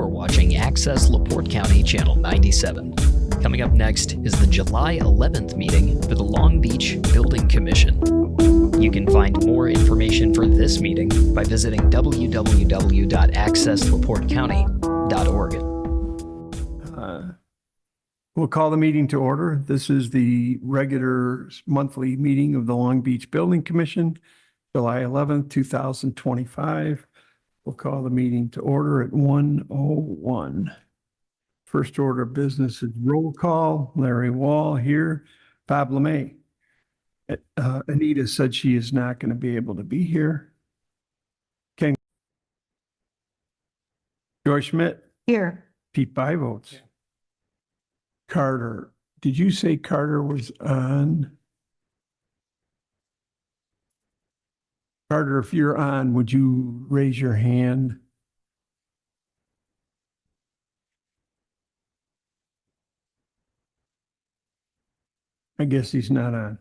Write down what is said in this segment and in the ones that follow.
for watching Access LaPorte County Channel 97. Coming up next is the July 11th meeting for the Long Beach Building Commission. You can find more information for this meeting by visiting www.accesslaportecounty.org. We'll call the meeting to order. This is the regular monthly meeting of the Long Beach Building Commission, July 11th, 2025. We'll call the meeting to order at 1:01. First order of business is roll call. Larry Wall here. Bob LeMay. Anita said she is not going to be able to be here. Ken. Joy Schmidt. Here. Pete Byvotes. Yeah. Carter. Did you say Carter was on? Carter, if you're on, would you raise your hand? I guess he's not on.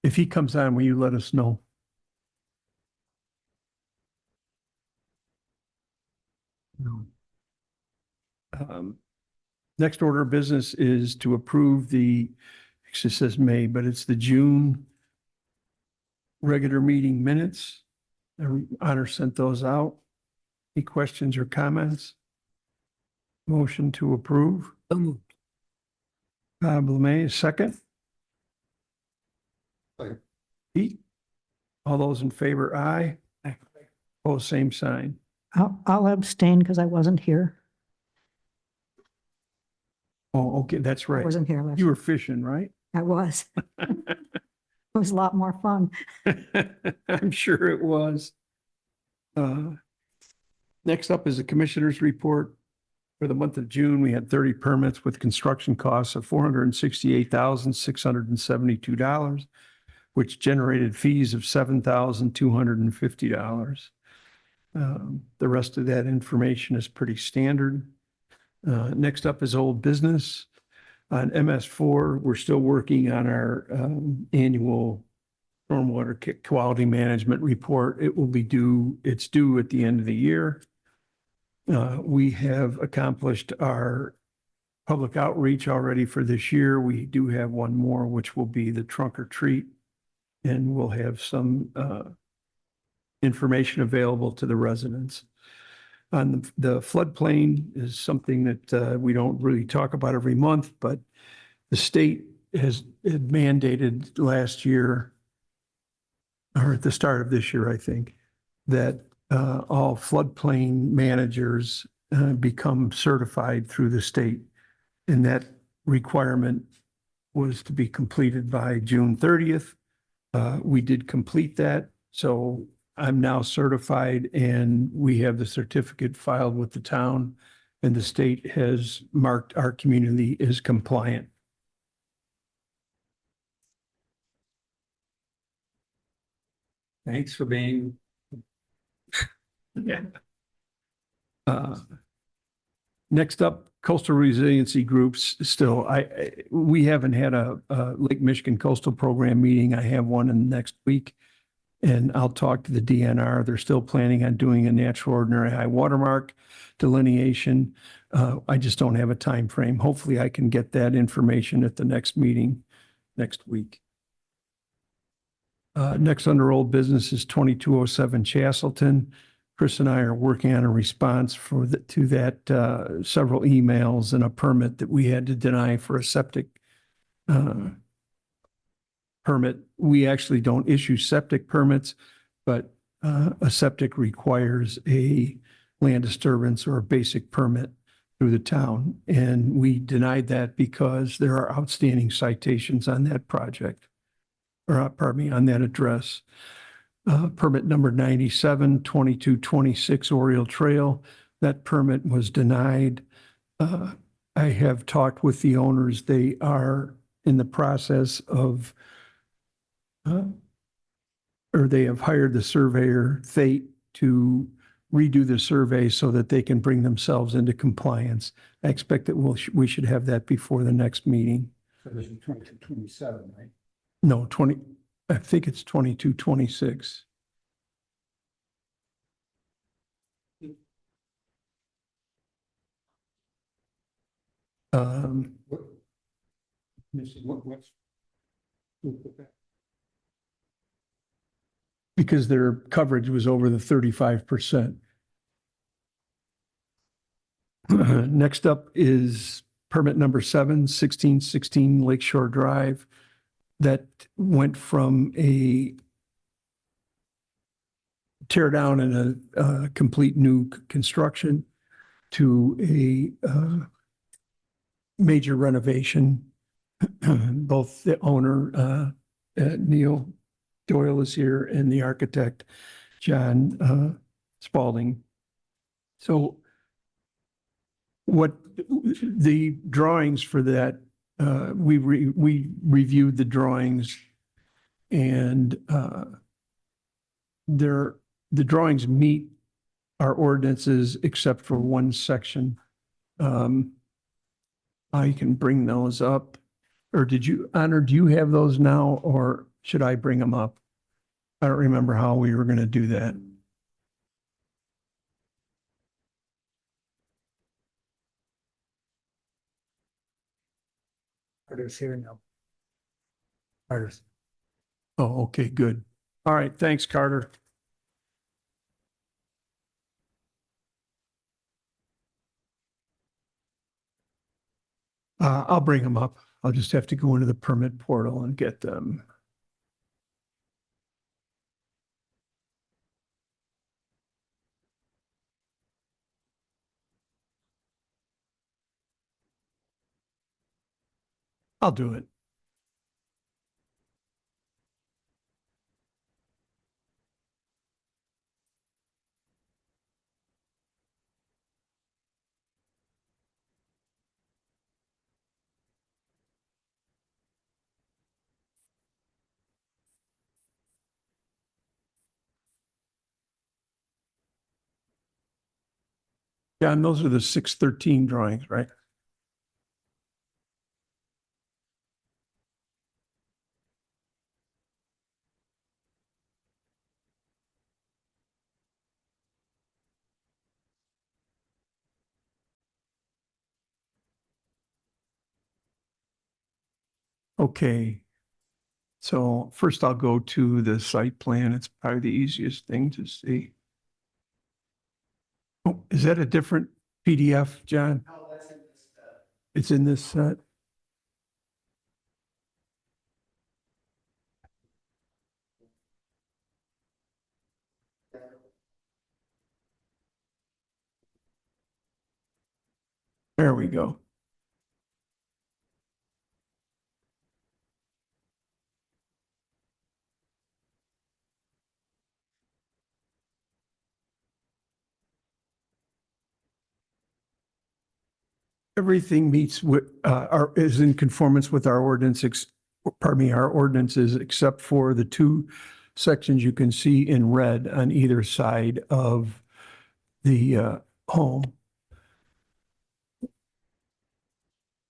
If he comes on, will you let us know? No. Next order of business is to approve it says May, but it's the June regular meeting minutes. Honor sent those out. Any questions or comments? Motion to approve. Bob LeMay, second. Second. Pete? All those in favor, aye. Oh, same sign. I'll abstain because I wasn't here. Oh, okay, that's I right. wasn't here last. You were fishing, right? I was. It was a lot more fun. I'm sure it was. Next up is the commissioner's report. For the month of June, we had 30 permits with construction costs of $468,672, which generated fees of $7,250. The rest of that information is pretty standard. Next up is old business. On MS4, we're still working on our annual stormwater quality management report. It's due at the end of the year. We have accomplished our public outreach already for this year. We do have one more, which will be the trunk or treat, and we'll have some information available to the residents. On the floodplain is something that we don't really talk about every month, but the state had mandated last year, or at the start of this year, I think, that all floodplain managers become certified through the state. And that requirement was to be completed by June 30th. We did complete that. So I'm now certified and we have the certificate filed with the town, and the state has marked our community as compliant. Thanks for being. Yeah. Next up, coastal resiliency groups. Still, we haven't had a Lake Michigan Coastal Program meeting. I have one in the next week. And I'll talk to the DNR. They're still planning on doing a natural ordinary high watermark delineation. I just don't have a time frame. Hopefully I can get that information at the next meeting next week. Next under old business is 2207 Chastleton. Chris and I are working on a response to that several emails and a permit that we had to deny for a septic permit. We actually don't issue septic permits, but a septic requires a land disturbance or a basic permit through the town. And we denied that because there are outstanding citations on that project, or pardon me, on that address. Permit number 97-2226 Oriole Trail. That permit was denied. I have talked with the owners. They are in the process of or they have hired the surveyor, Thate, to redo the survey so that they can bring themselves into compliance. I expect that we should have that before the next meeting. So this is 2227, right? No, I think it's 2226. What? Missy, what's? who put that? because their coverage was over the 35%. Next up is permit number 7, 1616 Lakeshore Drive. That went from a tear down and a complete new construction to a major renovation. Both the owner, Neil Doyle, is here, and the architect, John Spalding. So what the drawings for that, we reviewed the drawings, and the drawings meet our ordinances except for one section. I can bring those up. Or did you, Honor, do you have those now, or should I bring them up? I don't remember how we were going to do that. Carter's here now. Carter's. Oh, okay, good. All right, thanks, Carter. I'll bring them up. I'll just have to go into the permit portal and get them. I'll do it. John, those are the 613 drawings, right? Okay. So first I'll go to the site plan. It's probably the easiest thing to see. Oh, is that a different PDF, John? No, that's in this. It's in this set? There we go. Everything meets with, is in conformance with our ordinance, our ordinances, except for the two sections you can see in red on either side of the home.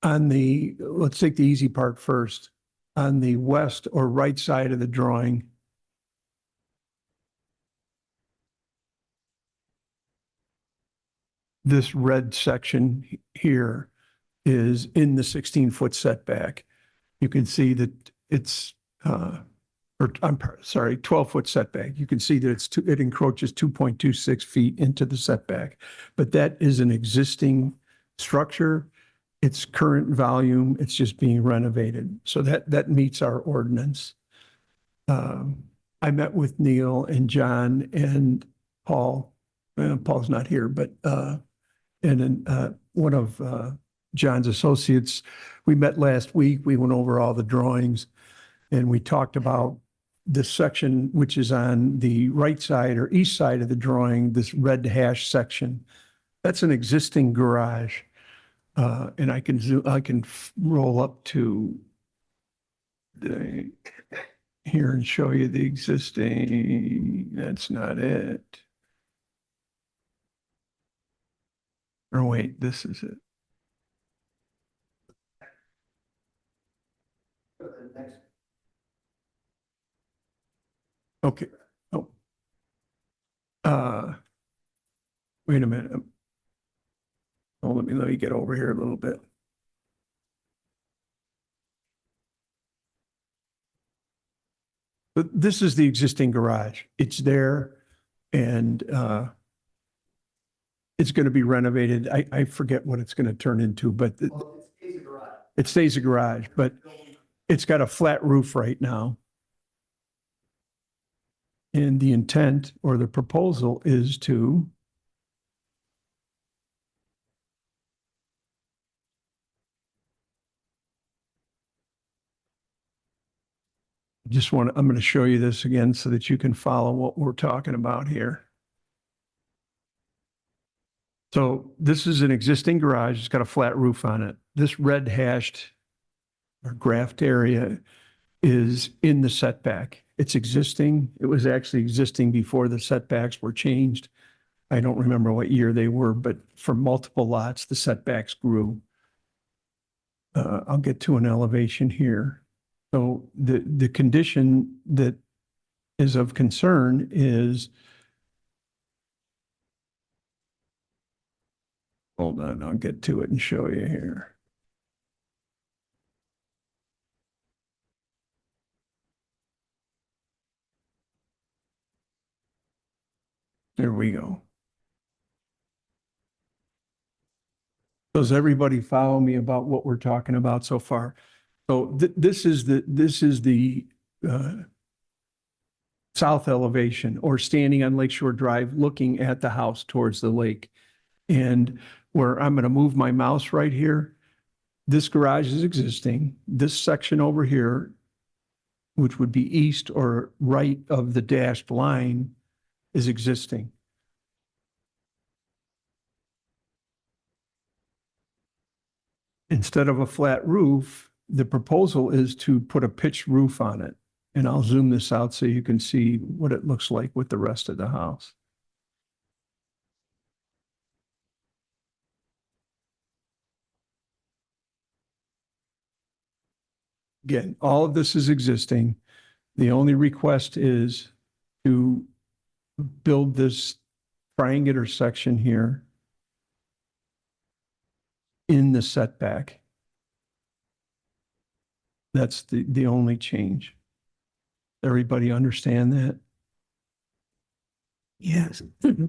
Let's take the easy part first. On the west or right side of the drawing, this red section here is in the 16-foot setback. You can see that it's, or I'm sorry, 12-foot setback. You can see that it encroaches 2.26 feet into the setback, but that is an existing structure. It's current volume. It's just being renovated. So that meets our ordinance. I met with Neil and John and Paul. Paul's not here, but and then one of John's associates. We met last week. We went over all the drawings, and we talked about this section, which is on the right side or east side of the drawing, this red hash section. That's an existing garage. And I can roll up to here and show you the existing. That's not it. Or wait, this is it. Okay. Oh. Wait a minute. Oh, let me get over here a little bit. But this is the existing garage. It's there and it's going to be renovated. I forget what it's going to turn into, but it stays a garage, but it's got a flat roof right now. And the intent or the proposal is to I'm going to show you this again so that you can follow what we're talking about here. So this is an existing garage. It's got a flat roof on it. This red hashed or graphed area is in the setback. It's existing. It was actually existing before the setbacks were changed. I don't remember what year they were, but for multiple lots, the setbacks grew. I'll get to an elevation here. So the condition that is of concern is, hold on, I'll get to it and show you here. There we go. Does everybody follow me about what we're talking about so far? So this is the south elevation, or standing on Lakeshore Drive, looking at the house towards the lake. And where I'm going to move my mouse right here, this garage is existing. This section over here, which would be east or right of the dashed line, is existing. Instead of a flat roof, the proposal is to put a pitched roof on it. And I'll zoom this out so you can see what it looks like with the rest of the house. Again, all of this is existing. The only request is to build this triangular section here in the setback. That's the only change. Everybody understand that? Yes.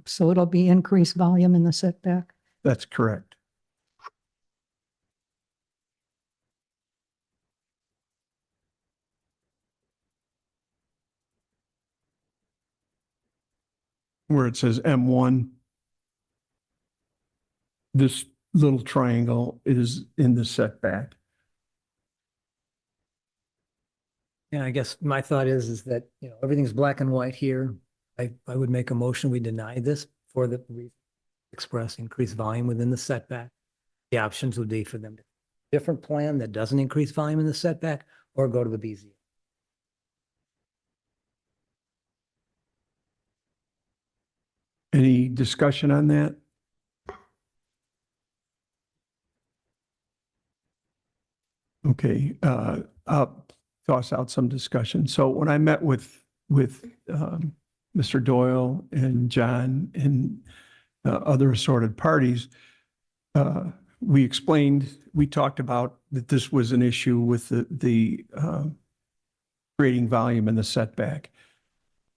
So it'll be increased volume in the setback. That's correct. Where it says M1, this little triangle is in the setback. Yeah, I guess my thought is that, you know, everything's black and white here. I would make a motion, we deny this for the express increased volume within the setback. The options would be for them to different plan that doesn't increase volume in the setback, or go to the BZ. Any discussion on that? Okay, I'll toss out some discussion. So when I met with Mr. Doyle and John and other assorted parties, we talked about that this was an issue with the creating volume in the setback.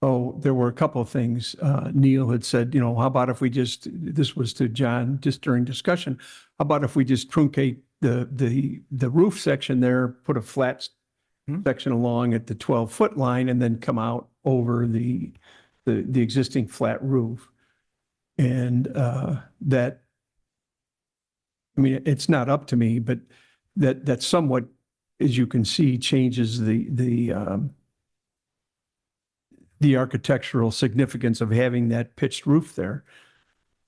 Oh, there were a couple of things. Neil had said, you know, how about if we just, this was to John just during discussion, how about if we just truncate the roof section there, put a flat section along at the 12-foot line and then come out over the existing flat roof. And that, I mean, it's not up to me, but that somewhat, as you can see, changes the architectural significance of having that pitched roof there.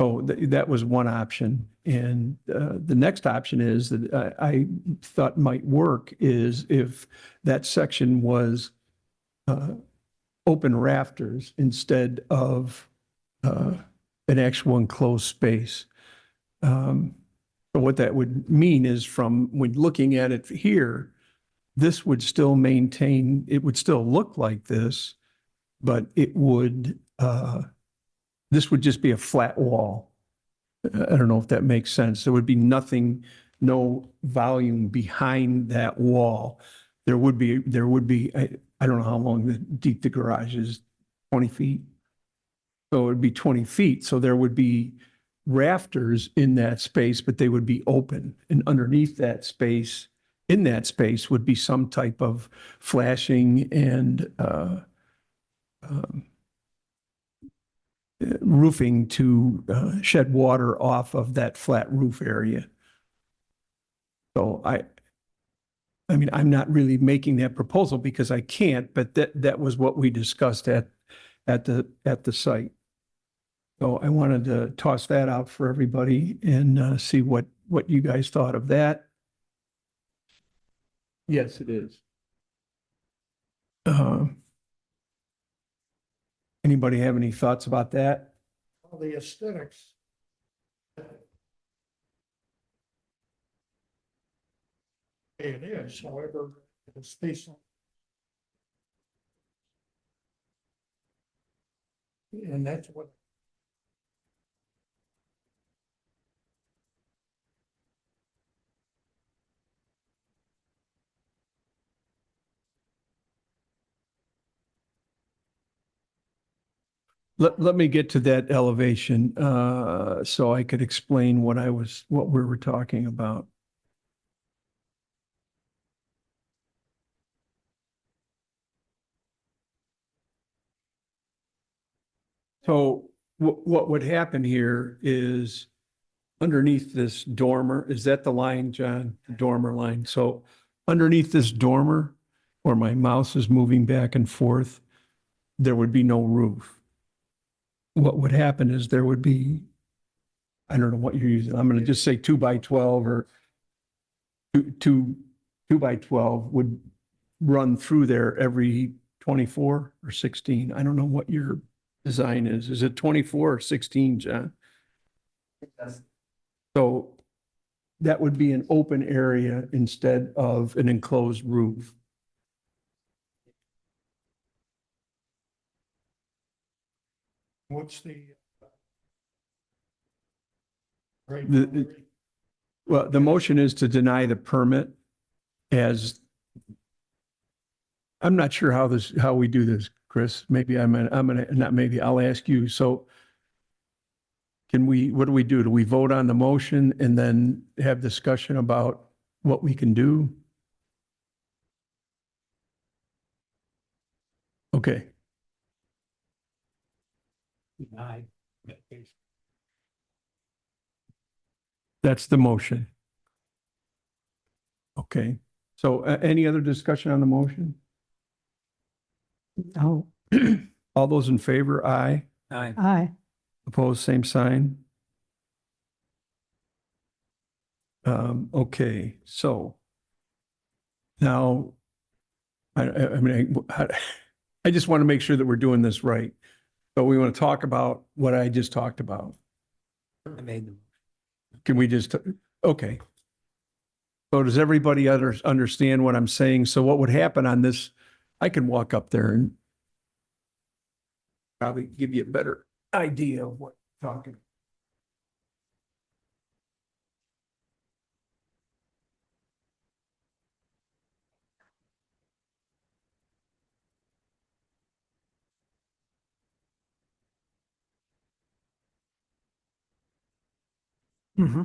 So that was one option. And the next option is that I thought might work is if that section was open rafters instead of an actual enclosed space. So what that would mean is, from when looking at it here, this would still maintain, it would still look like this, but it would, this would just be a flat wall. I don't know if that makes sense. There would be nothing, no volume behind that wall. There would be, I don't know how long deep the garage is, 20 feet. So it would be 20 feet. So there would be rafters in that space, but they would be open. And underneath that space, in that space would be some type of flashing and roofing to shed water off of that flat roof area. So I mean, I'm not really making that proposal because I can't, but that was what we discussed at the site. So I wanted to toss that out for everybody and see what you guys thought of that. Yes, it is. Anybody have any thoughts about that? Well, the aesthetics. It is, however, the space. And that's what. Let me get to that elevation, so I could explain what we were talking about. So what would happen here is underneath this dormer, is that the line, John? The dormer line. So underneath this dormer, where my mouse is moving back and forth, there would be no roof. What would happen is there would be, I don't know what you're using. I'm going to just say 2 by 12 or two by 12 would run through there every 24 or 16. I don't know what your design is. Is it 24 or 16, John? So that would be an open area instead of an enclosed roof. What's the? Right. Well, the motion is to deny the permit as, I'm not sure how we do this, Chris. Maybe I'll ask you. So what do we do? Do we vote on the motion and then have discussion about what we can do? Okay. That's the motion. Okay. So any other discussion on the motion? No. All those in favor, aye. Aye. Aye. Opposed, same sign. Okay, so now, I mean, I just want to make sure that we're doing this right. So we want to talk about what I just talked about. I made them. Can we just, okay. So does everybody understand what I'm saying? So what would happen on this, I can walk up there and probably give you a better idea of what I'm talking.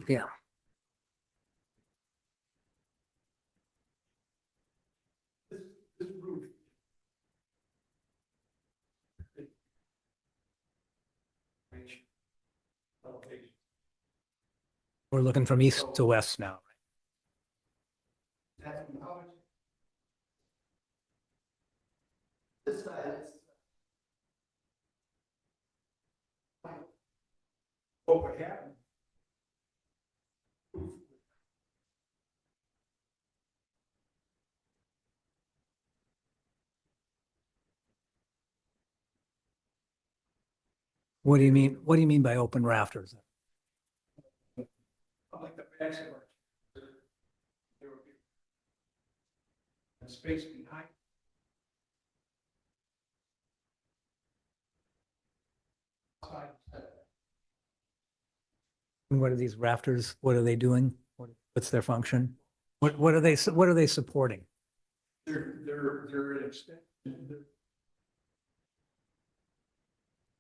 Yeah. We're looking from east to west now. What would happen? What do you mean? What do you mean by open rafters? Like the backs of our. There would be a space behind. And what are these rafters? What are they doing? What's their function? What are they supporting? They're an extension.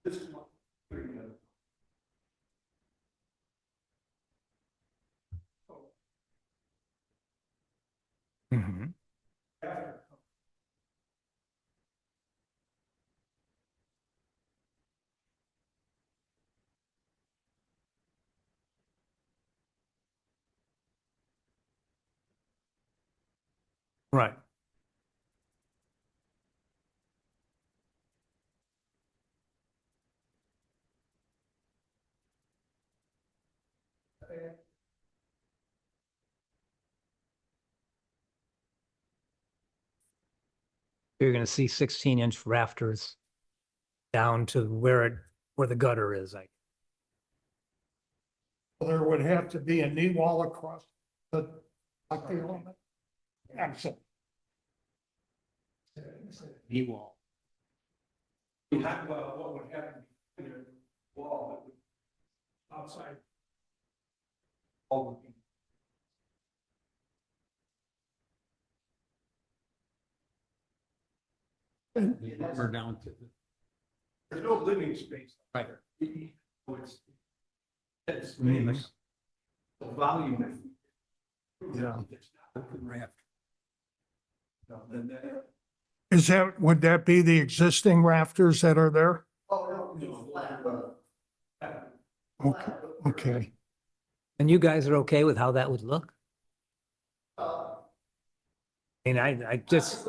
This is what- Mhm. Right. You're gonna see 16-inch rafters down to where the gutter is, like, There would have to be a knee wall across like the element. Axle. Knee wall. What would happen? Wall that would outside. All we're down to. There's no living space. Right. It's space. The volume. Yeah. Raft. No, then that. Would that be the existing rafters that are there? Okay, okay. and you guys are okay with how that would look? And I just,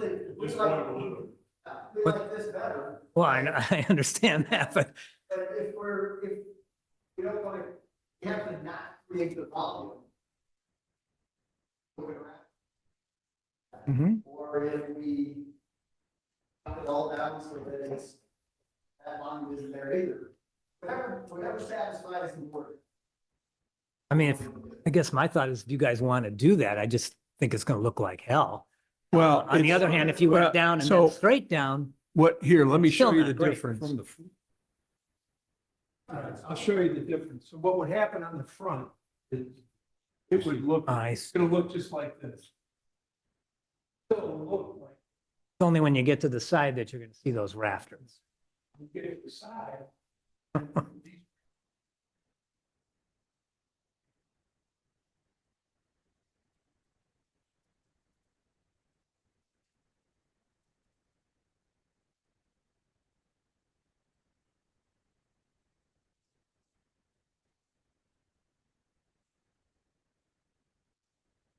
well, I understand that, but But if we don't want to, we have to not create the volume. Mhm. Or if we cut it all down so that it's, that line isn't there either. Whatever satisfies the board. I mean, I guess my thought is if you guys want to do that, I just think it's gonna look like hell. Well. On the other hand, if you went down and so- then straight down, What, here, let me show Still you not the great. difference. I'll show you the difference. So what would happen on the front is it would look, it's it'll look just like this. It'll look like, only when you get to the side that you're gonna see those rafters. you get it the side.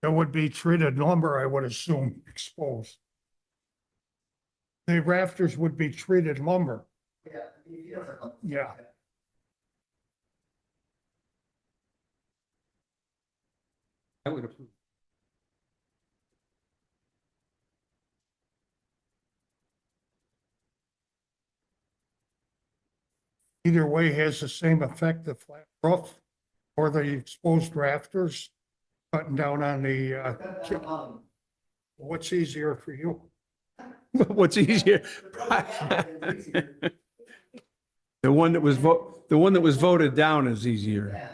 That would be treated lumber, I would assume, exposed. The rafters would be treated lumber. Yeah. I would approve. Either way has the same effect, the flat roof or the exposed rafters, cutting down on the, what's easier for you? What's easier? The one that was the one that was voted down is easier.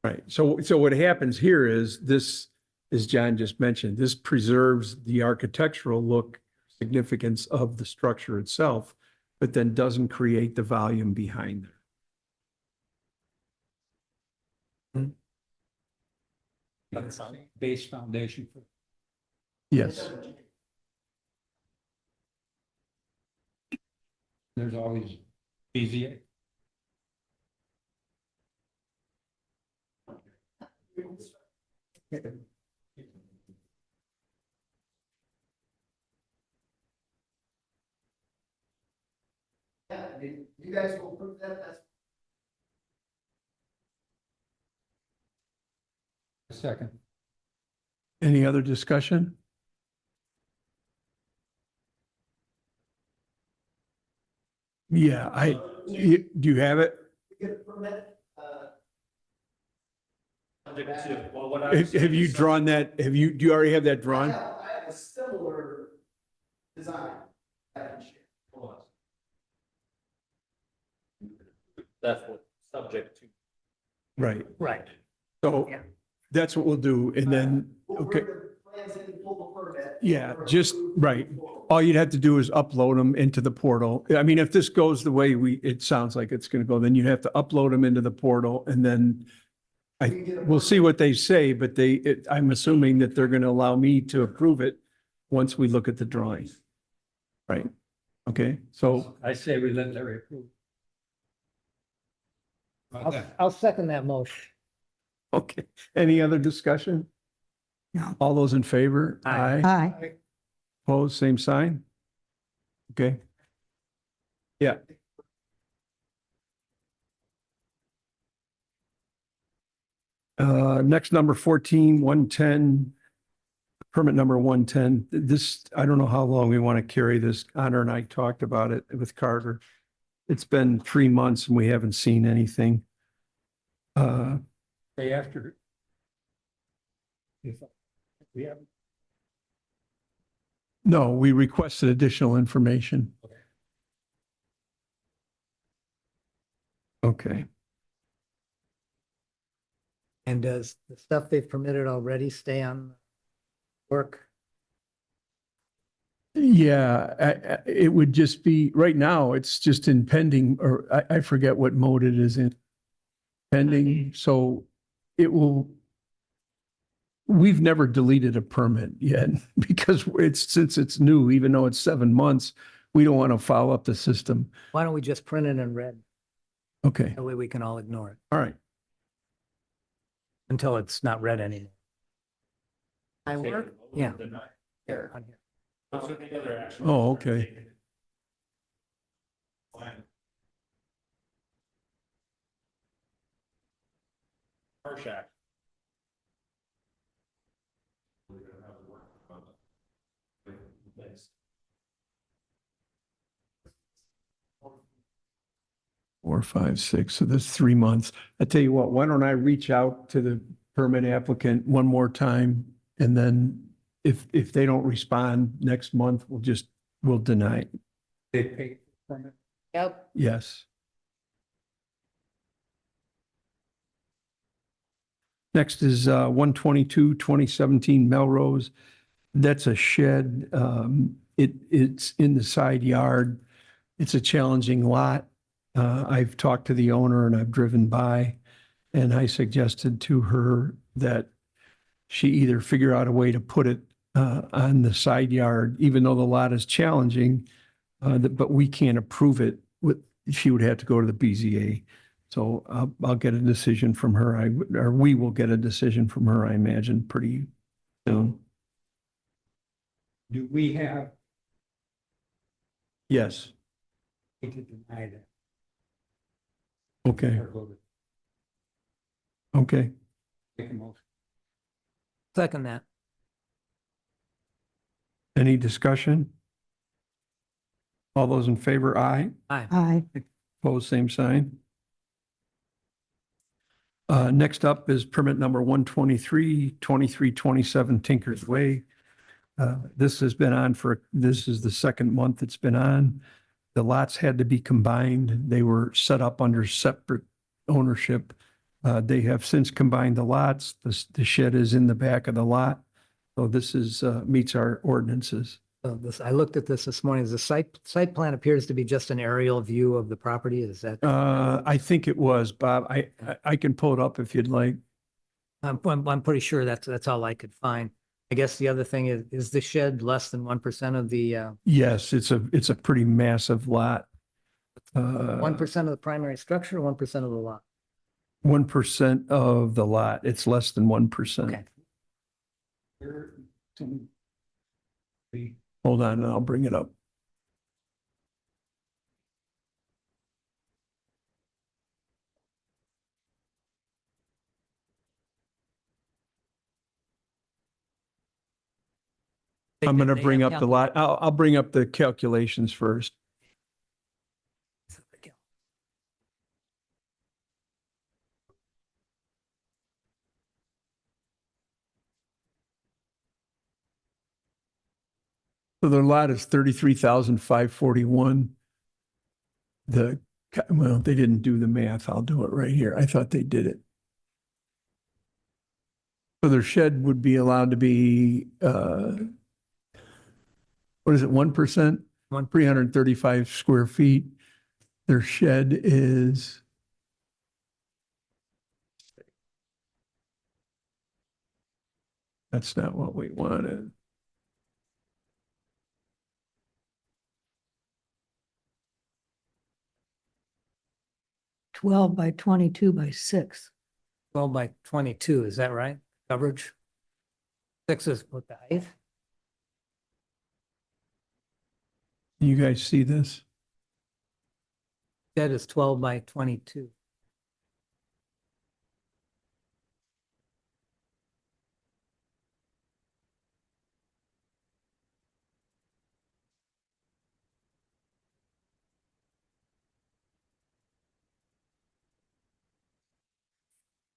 Right. So what happens here is this, as John just mentioned, this preserves the architectural look significance of the structure itself, but then doesn't create the volume behind it. Base foundation for. Yes. There's always BZA. Yeah, I mean, you guys will prove that, that's. Second. Any other discussion? Yeah, do you have it? Get a permit, Have you drawn that? Do you already have that drawn? I have a similar design. I can share. That's what Subject to. Right. Right. So Yeah. that's what we'll do. And then, We'll okay, bring the plans in and pull the permit. yeah, just, right. All you'd have to do is upload them into the portal. I mean, if this goes the way it sounds like it's going to go, then you'd have to upload them into the portal and then we'll see what they say, but I'm assuming that they're going to allow me to approve it once we look at the drawings. Right? Okay, so, I say we let Larry approve. About that. I'll second that motion. okay. Any other discussion? No. All those in favor? Aye. Aye. Opposed, same sign? Okay. Yeah. Next, number 14, 110, permit number 110. This, I don't know how long we want to carry this. Honor and I talked about it with Carter. It's been 3 months and we haven't seen anything. Day after. If we have, No, we requested additional information. Okay. And does the stuff they've permitted already stay on work? Yeah, it would just be, right now, it's just in pending, or I forget what mode it is in. Pending, so it will, we've never deleted a permit yet because since it's new, even though it's 7 months, we don't want to foul up the system. Why don't we just print it in red? Okay, That way we can all ignore it all right. until it's not read anymore. I work. Yeah. Here, on here. Oh, okay. Shack. 4, 5, 6, so that's 3 months. I tell you what, why don't I reach out to the permit applicant one more time? And then if they don't respond next month, we'll deny it. They pay permit. Yep. Yes. Next is 122, 2017 Melrose. That's a shed. It's in the side yard. It's a challenging lot. I've talked to the owner and I've driven by and I suggested to her that she either figure out a way to put it on the side yard, even though the lot is challenging, but we can't approve it. She would have to go to the BZA. So I'll get a decision from her. Or we will get a decision from her, I imagine, pretty soon. Do we have Yes. to deny that? Okay. Or vote Okay. it? Make a motion. Second that. Any discussion? All those in favor, aye. Aye. Aye. Opposed, same sign. Next up is permit number 123, 2327 Tinker's Way. This has been on this is the second month it's been on. The lots had to be combined. They were set up under separate ownership. They have since combined the lots. The shed is in the back of the lot. So this meets our ordinances. So I looked at this morning. The site plan appears to be just an aerial view of the property. Is that? I think it was, Bob. I can pull it up if you'd like. I'm pretty sure that's all I could find. I guess the other thing is the shed less than 1% of the, Yes, it's a pretty massive lot. 1% of the primary structure, 1% of the lot? 1% of the lot. It's less than 1%. Okay. Here, the Hold on, and I'll bring it up. I'm going to bring up the lot. I'll bring up the calculations first. So the lot is 33,541. The Well, they didn't do the math. I'll do it right here. I thought they did it. So their shed would be allowed to be, what is it, 1%? 335 square feet. Their shed is. That's not what we wanted. 12 by 22 by 6. 12 by 22, is that right? Coverage? 6 is what the height? You guys see this? That is 12 by 22.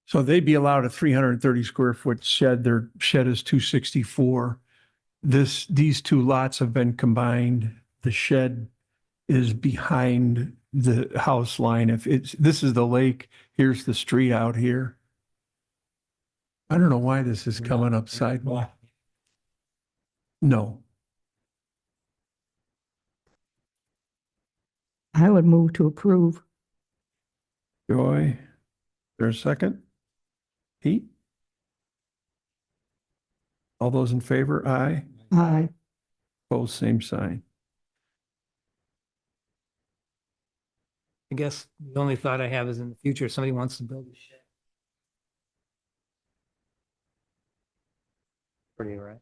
So they'd be allowed a 330 square foot shed. Their shed is 264. These two lots have been combined. The shed is behind the house line. This is the lake, here's the street out here. I don't know why this is coming up sideways. No, I would move to approve. Joy, there's a second? Pete? All those in favor, aye. Aye. Opposed, same sign. I guess the only thought I have is in the future, if somebody wants to build a shed. Pretty right.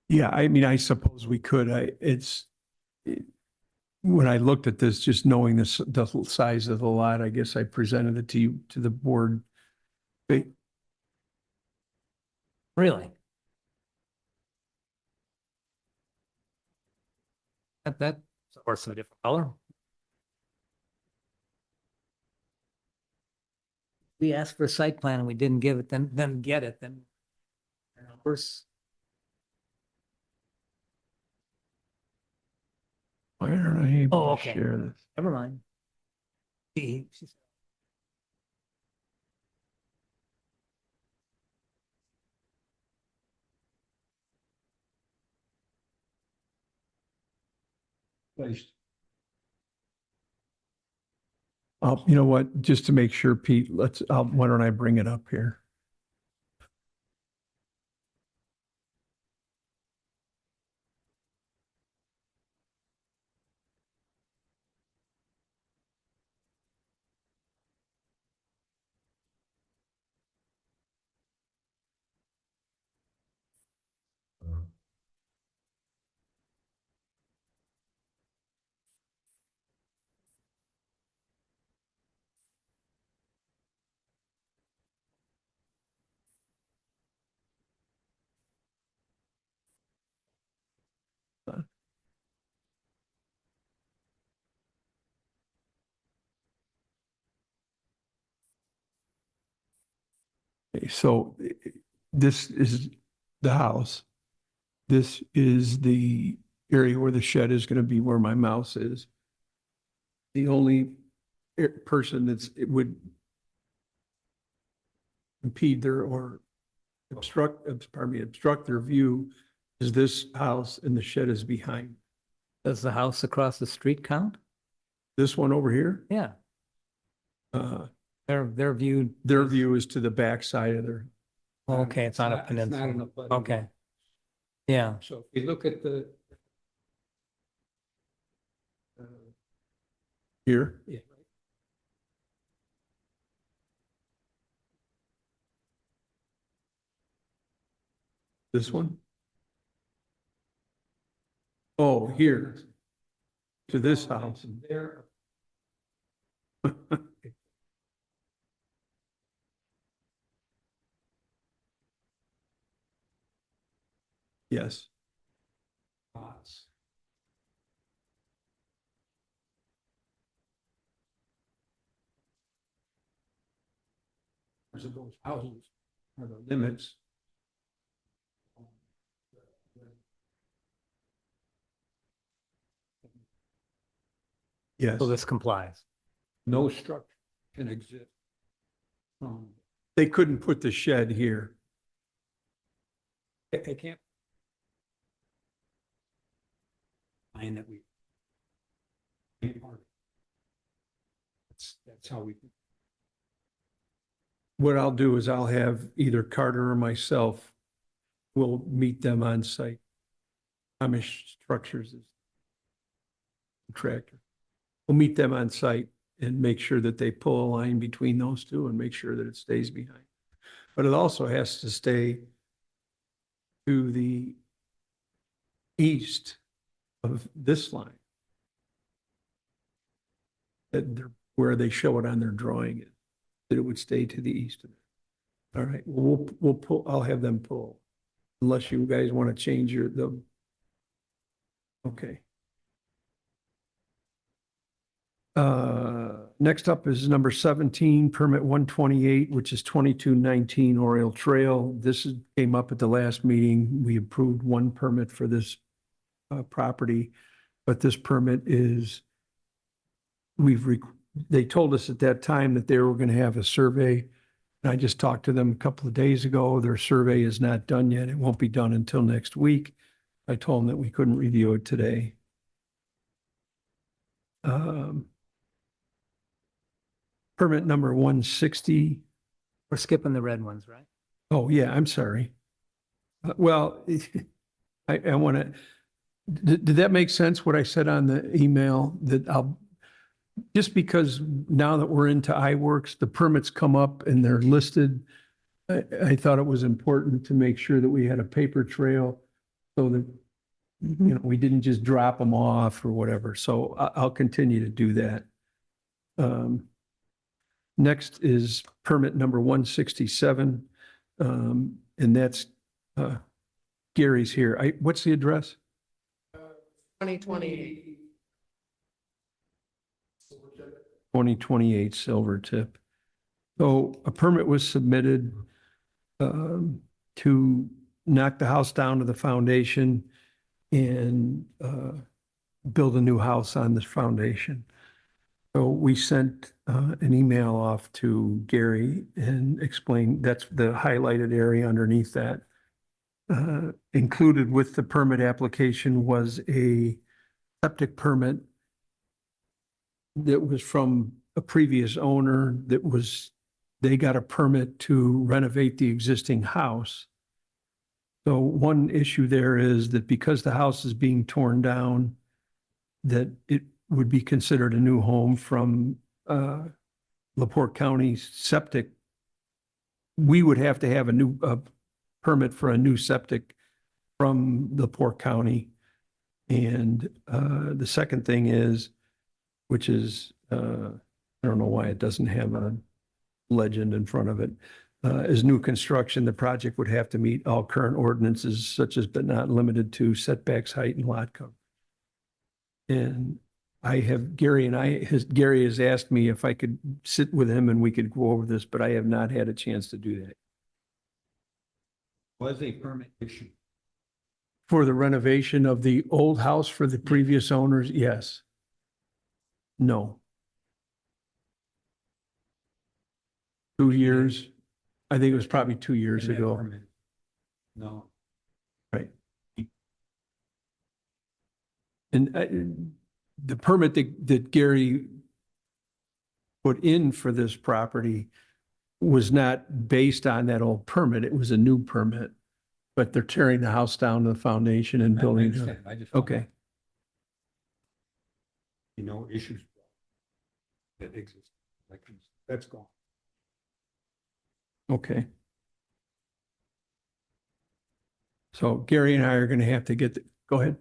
Yeah, I mean, I suppose we could. When I looked at this, just knowing the size of the lot, I guess I presented it to you, to the board. Really? That's a horse of a different color. We asked for a site plan and we didn't give it, then get it, then. Numbers. Why aren't I able Oh, to okay. share this? Never mind. She's Placed. You know what, just to make sure, Pete, why don't I bring it up here? Okay, so this is the house. This is the area where the shed is going to be, where my mouse is. The only person it would impede their or obstruct their view is this house, and the shed is behind. Does the house across the street count? This one over here, Yeah, they're viewed. their view is to the back side of their, Okay, it's on a It's not peninsula. an abutting Okay. lot. Yeah, So if you look at the. here. Yeah. This one? Oh, here, to this house. There. Yes. Lots. Those houses are the limits. Yes, So this complies. No structure can exist. they couldn't put the shed here. It can't. Find that we. That's how we. What I'll do is I'll have either Carter or myself will meet them on site. Amish Structures is contractor. We'll meet them on site and make sure that they pull a line between those two and make sure that it stays behind. But it also has to stay to the east of this line. Where they show it on their drawing, that it would stay to the east of it. All right, we'll pull, I'll have them pull, unless you guys want to change okay. Next up is number 17, permit 128, which is 2219 Oriole Trail. Came up at the last meeting. We approved one permit for this property, but this permit is, they told us at that time that they were going to have a survey. And I just talked to them a couple of days ago. Their survey is not done yet. It won't be done until next week. I told them that we couldn't review it today. Permit number 160. We're skipping the red ones, right? Oh, yeah, I'm sorry. Well, I want to, did that make sense what I said on the email that just because now that we're into iWorks, the permits come up and they're listed. I thought it was important to make sure that we had a paper trail so that, we didn't just drop them off or whatever. So I'll continue to do that. Next is permit number 167. And that's Gary's here. What's the address? 2020. 2028 Silvertip. So a permit was submitted to knock the house down to the foundation and build a new house on this foundation. So we sent an email off to Gary and explained that's the highlighted area underneath that. Included with the permit application was a septic permit that was from a previous owner they got a permit to renovate the existing house. So one issue there is that because the house is being torn down, that it would be considered a new home from LaPorte County septic. We would have to have a new permit for a new septic from LaPorte County. And the second thing is, which is, I don't know why it doesn't have a legend in front of it, is new construction. The project would have to meet all current ordinances such as, but not limited to setbacks, height, and lot coverage. And Gary has asked me if I could sit with him and we could go over this, but I have not had a chance to do that. Was a permit issue. For the renovation of the old house for the previous owners, yes. No. 2 years. I think it was probably 2 years And that ago. permit. No. Right. And the permit that Gary put in for this property was not based on that old permit. It was a new permit. But they're tearing the house down to the foundation and I building. understand. I just. Okay. Issues that exist. Like, that's gone. Okay. So Gary and I are going to have to go ahead.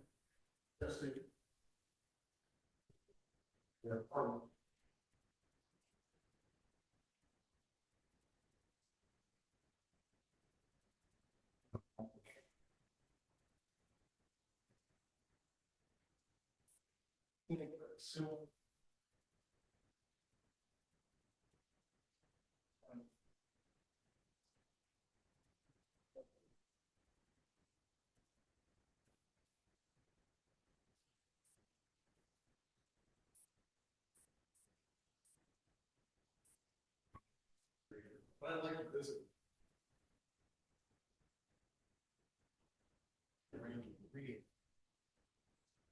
But I'd like to visit.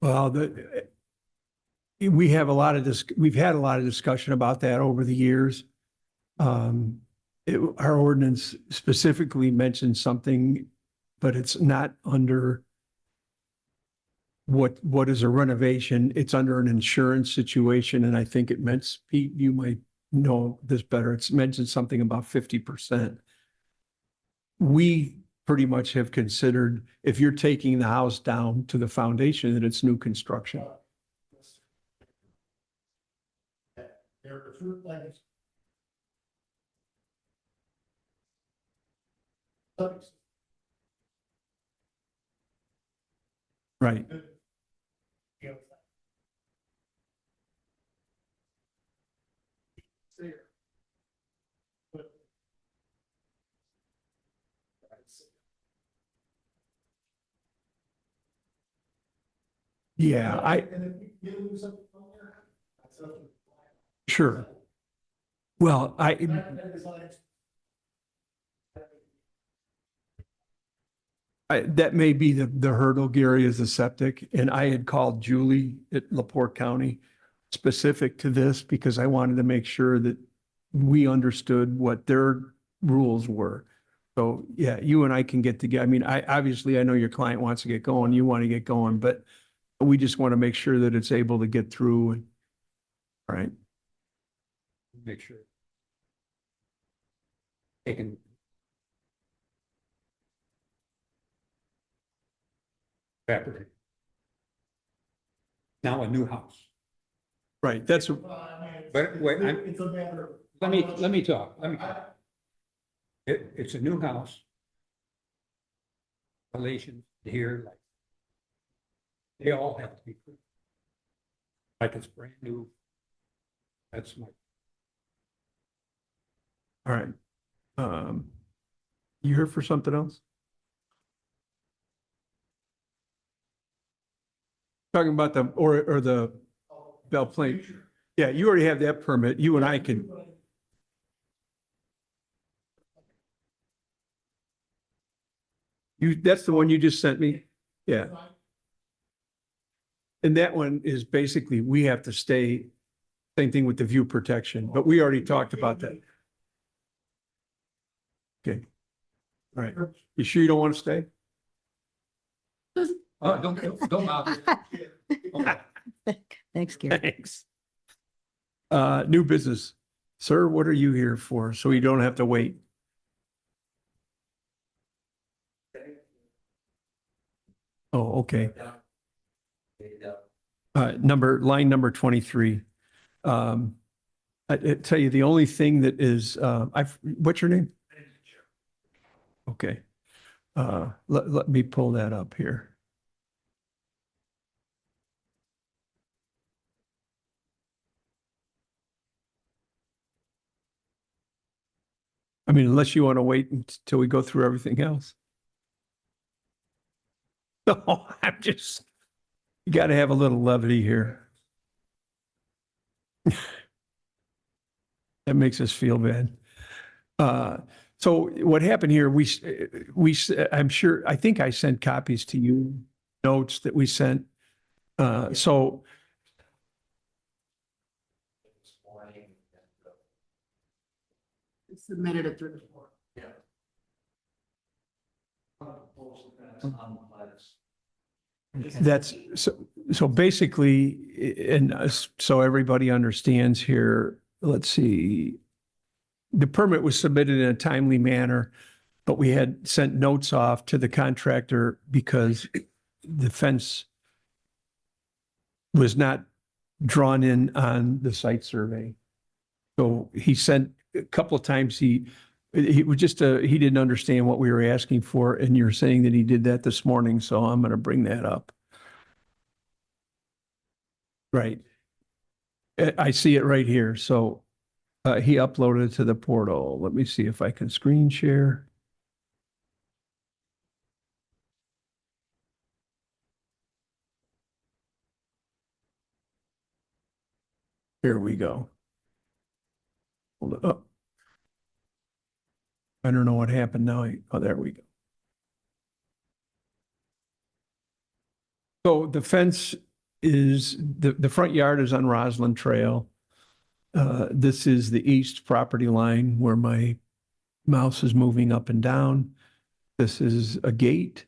Well, we have a lot of we've had a lot of discussion about that over the years. Our ordinance specifically mentions something, but it's not under what is a renovation. It's under an insurance situation, and I think it meant, Pete, you might know this better. It's mentioned something about 50%. We pretty much have considered if you're taking the house down to the foundation, that it's new construction. There are fruit plants. Right. Yeah, sure. Well, that may be the hurdle, Gary, is the septic. And I had called Julie at LaPorte County specific to this because I wanted to make sure that we understood what their rules were. So yeah, you and I can get together. I mean, obviously I know your client wants to get going, you want to get going, but we just want to make sure that it's able to get through. Right. Make sure. Taken. Evaporate. Now a new house. Right. That's, But wait, It's a matter of. let me talk. It's a new house. Relations here, like. They all have to be. Like it's brand new. That's my. all right. You here for something else? Talking about or the Belle Plaine. Yeah, you already have that permit. You and I can. That's the one you just sent me? Yeah. And that one is basically, we have to stay, same thing with the view protection, but we already talked about that. Okay. All right. You sure you don't want to stay? Oh, don't bother. Thanks, Gary. Thanks. New business. Sir, what are you here for? So you don't have to wait. Oh, okay. Line number 23. I tell you, the only thing that is, what's your name? Okay. Let me pull that up here. I mean, unless you want to wait until we go through everything else. No, you got to have a little levity here. That makes us feel bad. So what happened here, I'm sure, I think I sent copies to you, notes that we sent. So Submitted it through the board. Yeah. that's, so basically, and so everybody understands here, let's see. The permit was submitted in a timely manner, but we had sent notes off to the contractor because the fence was not drawn in on the site survey. So he sent a couple of times, he was just, he didn't understand what we were asking for. And you're saying that he did that this morning. So I'm going to bring that up. Right. I see it right here. So he uploaded it to the portal. Let me see if I can screen share. Here we go. Hold it up. I don't know what happened now. Oh, there we go. So the fence is, the front yard is on Roslyn Trail. This is the east property line where my mouse is moving up and down. This is a gate.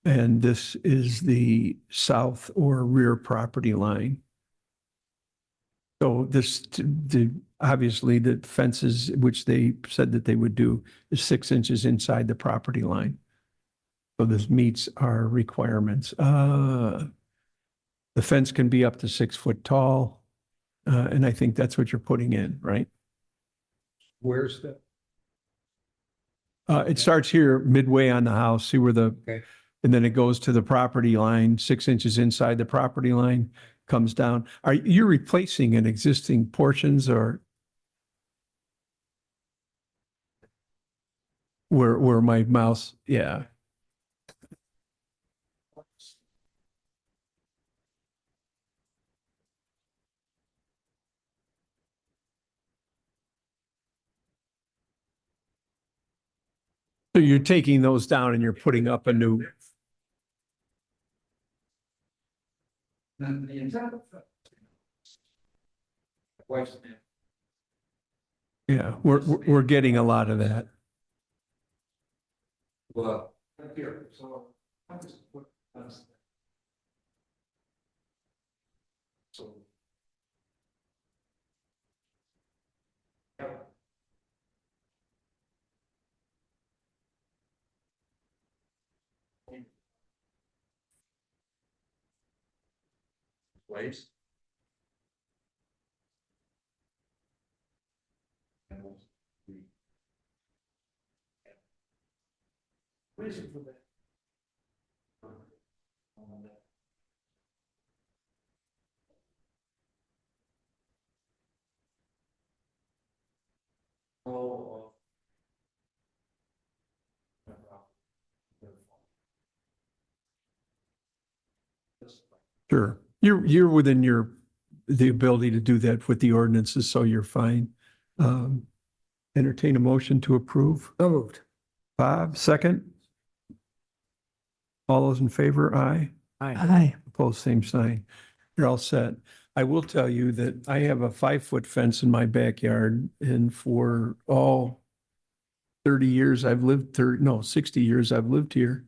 And this is the south or rear property line. So obviously the fences, which they said that they would do, is 6 inches inside the property line. So this meets our requirements. The fence can be up to 6 foot tall. And I think that's what you're putting in, right? Where's the, It starts here midway on the house, see where okay, and then it goes to the property line, 6 inches inside the property line, comes down. Are you replacing an existing portions or? Where my mouse, yeah. So you're taking those down and you're putting up a new, then the inside of the wife's name. yeah, we're getting a lot of that. Well, here, so. I just put this. So. Place. Reason for that. Oh. Sure. You're within the ability to do that with the ordinances, so you're fine. Entertain a motion to approve. So moved. Bob, second. All those in favor, aye. Aye. Opposed, same sign. You're all set. I will tell you that I have a 5-foot fence in my backyard, and for 30 years I've lived, 60 years I've lived here.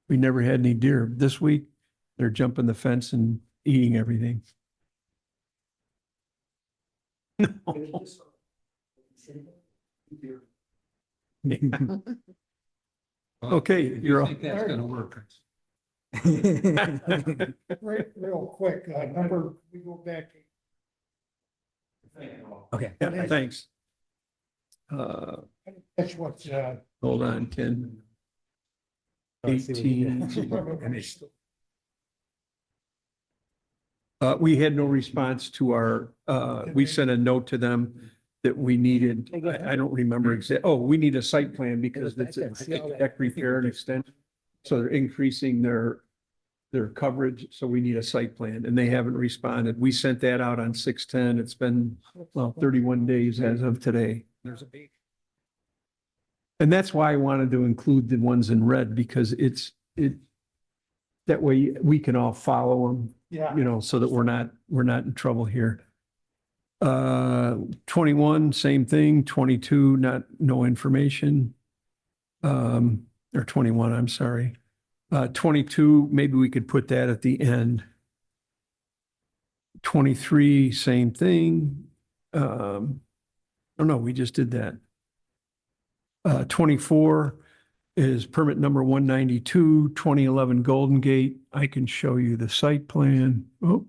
We never had any deer. This week, they're jumping the fence and eating everything. Okay, you're all. Think that's gonna work. Real quick, number, we go back. Okay. Yeah, thanks. That's what, Hold on, Ken. Let's see what we 18. did. We had no response to our, we sent a note to them that we needed, I don't remember we need a site plan because it's a deck repair and extension. So they're increasing their coverage, so we need a site plan, and they haven't responded. We sent that out on 6/10. It's been, 31 days as of today. There's a big. And that's why I wanted to include the ones in red, because that way we can all follow them, yeah, so that we're not in trouble here. 21, same thing. 22, no information. Or 21, I'm sorry. 22, maybe we could put that at the end. 23, same thing. Oh no, we just did that. 24 is permit number 192, 2011 Golden Gate. I can show you the site plan. Oh.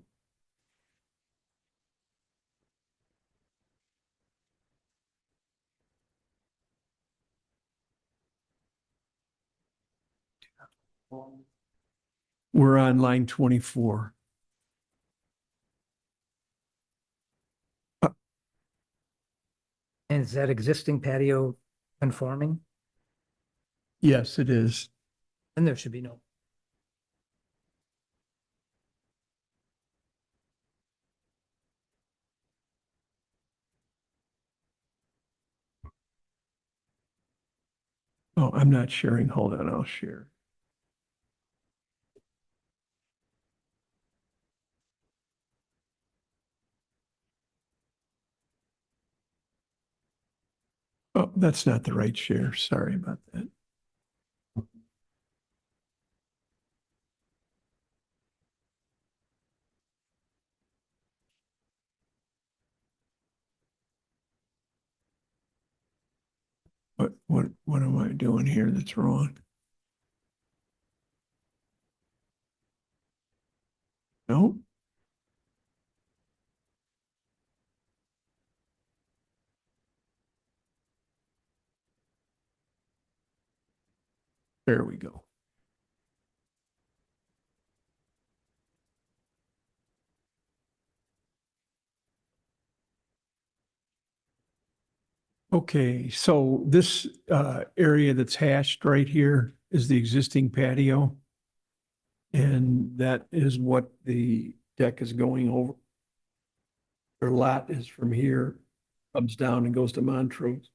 We're on line 24. And is that existing patio conforming? Yes, it is. Then there should be no. Oh, I'm not sharing. Hold on, I'll share. Oh, that's not the right share. Sorry about that. What am I doing here that's wrong? No, there we go. Okay, so this area that's hashed right here is the existing patio. And that is what the deck is going over. Their lot is from here, comes down and goes to Montrose,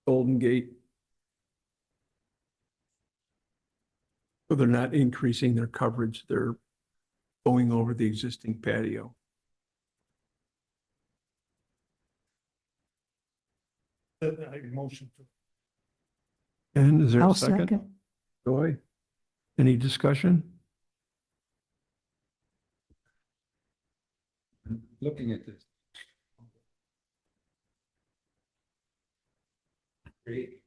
Golden Gate. So they're not increasing their coverage, they're going over the existing patio. I motion to. And is there I'll a second? second. Joy? Any discussion? Looking at this. Great.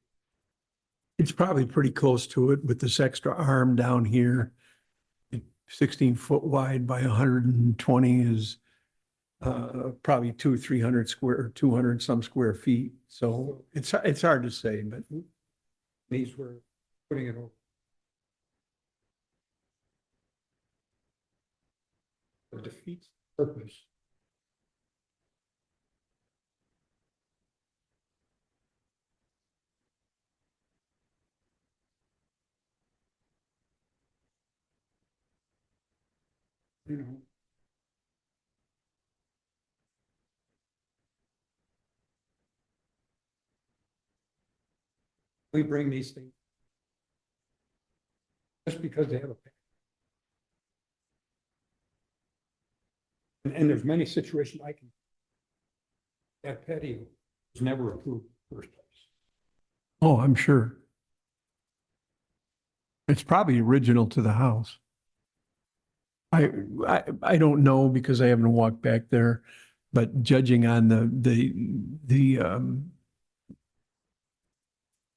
It's probably pretty close to it with this extra arm down here. 16 foot wide by 120 is probably 300 square, 200 some square feet. So it's hard to say, but These were putting it over. It defeats the purpose. You know. We bring these things. Just because they have a. And there's many situations I can. That patio was never approved in the first place. oh, I'm sure. It's probably original to the house. I don't know because I haven't walked back there, but judging on the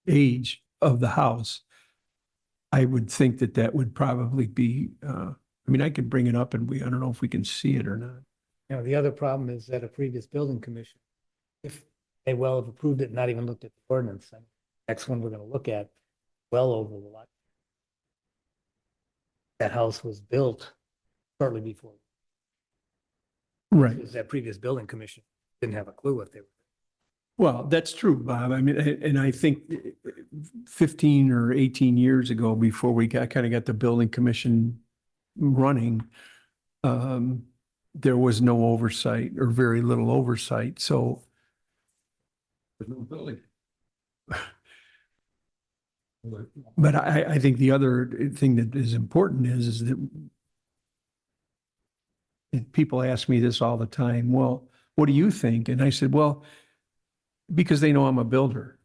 age of the house, I would think that that would probably be, I mean, I could bring it up and I don't know if we can see it or not. You know, the other problem is that a previous building commission, if they well have approved it, and not even looked at the ordinance, and next one we're gonna look at, well over the lot. That house was built shortly before, Right. because that previous building commission didn't have a clue what they were. Well, that's true, Bob. I mean, and I think 15 or 18 years ago, before we kind of got the building commission running, there was no oversight or very little oversight. So, There's no building. but I think the other thing that is important is that and people ask me this all the time. Well, what do you think? And I said, well, because they know I'm a builder.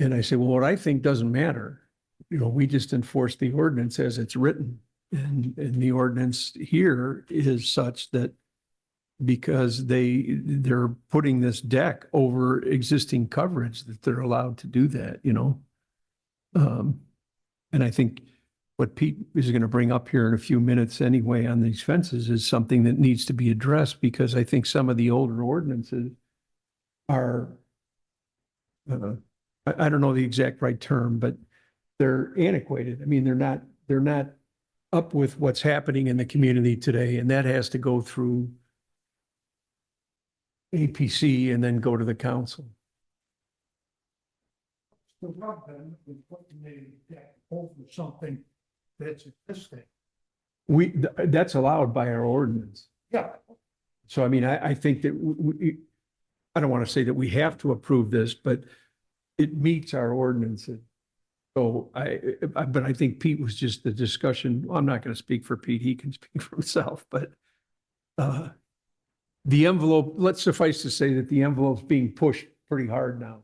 And I said, well, what I think doesn't matter. You know, we just enforce the ordinance as it's written. And the ordinance here is such that because they're putting this deck over existing coverage, that they're allowed to do that, you know? And I think what Pete is going to bring up here in a few minutes anyway on these fences is something that needs to be addressed, because I think some of the older ordinances are, I don't know the exact right term, but they're antiquated. I mean, they're not up with what's happening in the community today, and that has to go through APC and then go to the council. The rub then, is putting the deck over something that's existing. That's allowed by our ordinance. Yeah, So I mean, I think that I don't want to say that we have to approve this, but it meets our ordinances. So but I think Pete was just the discussion. I'm not going to speak for Pete. He can speak for himself, but the envelope, let's suffice to say that the envelope's being pushed pretty hard now.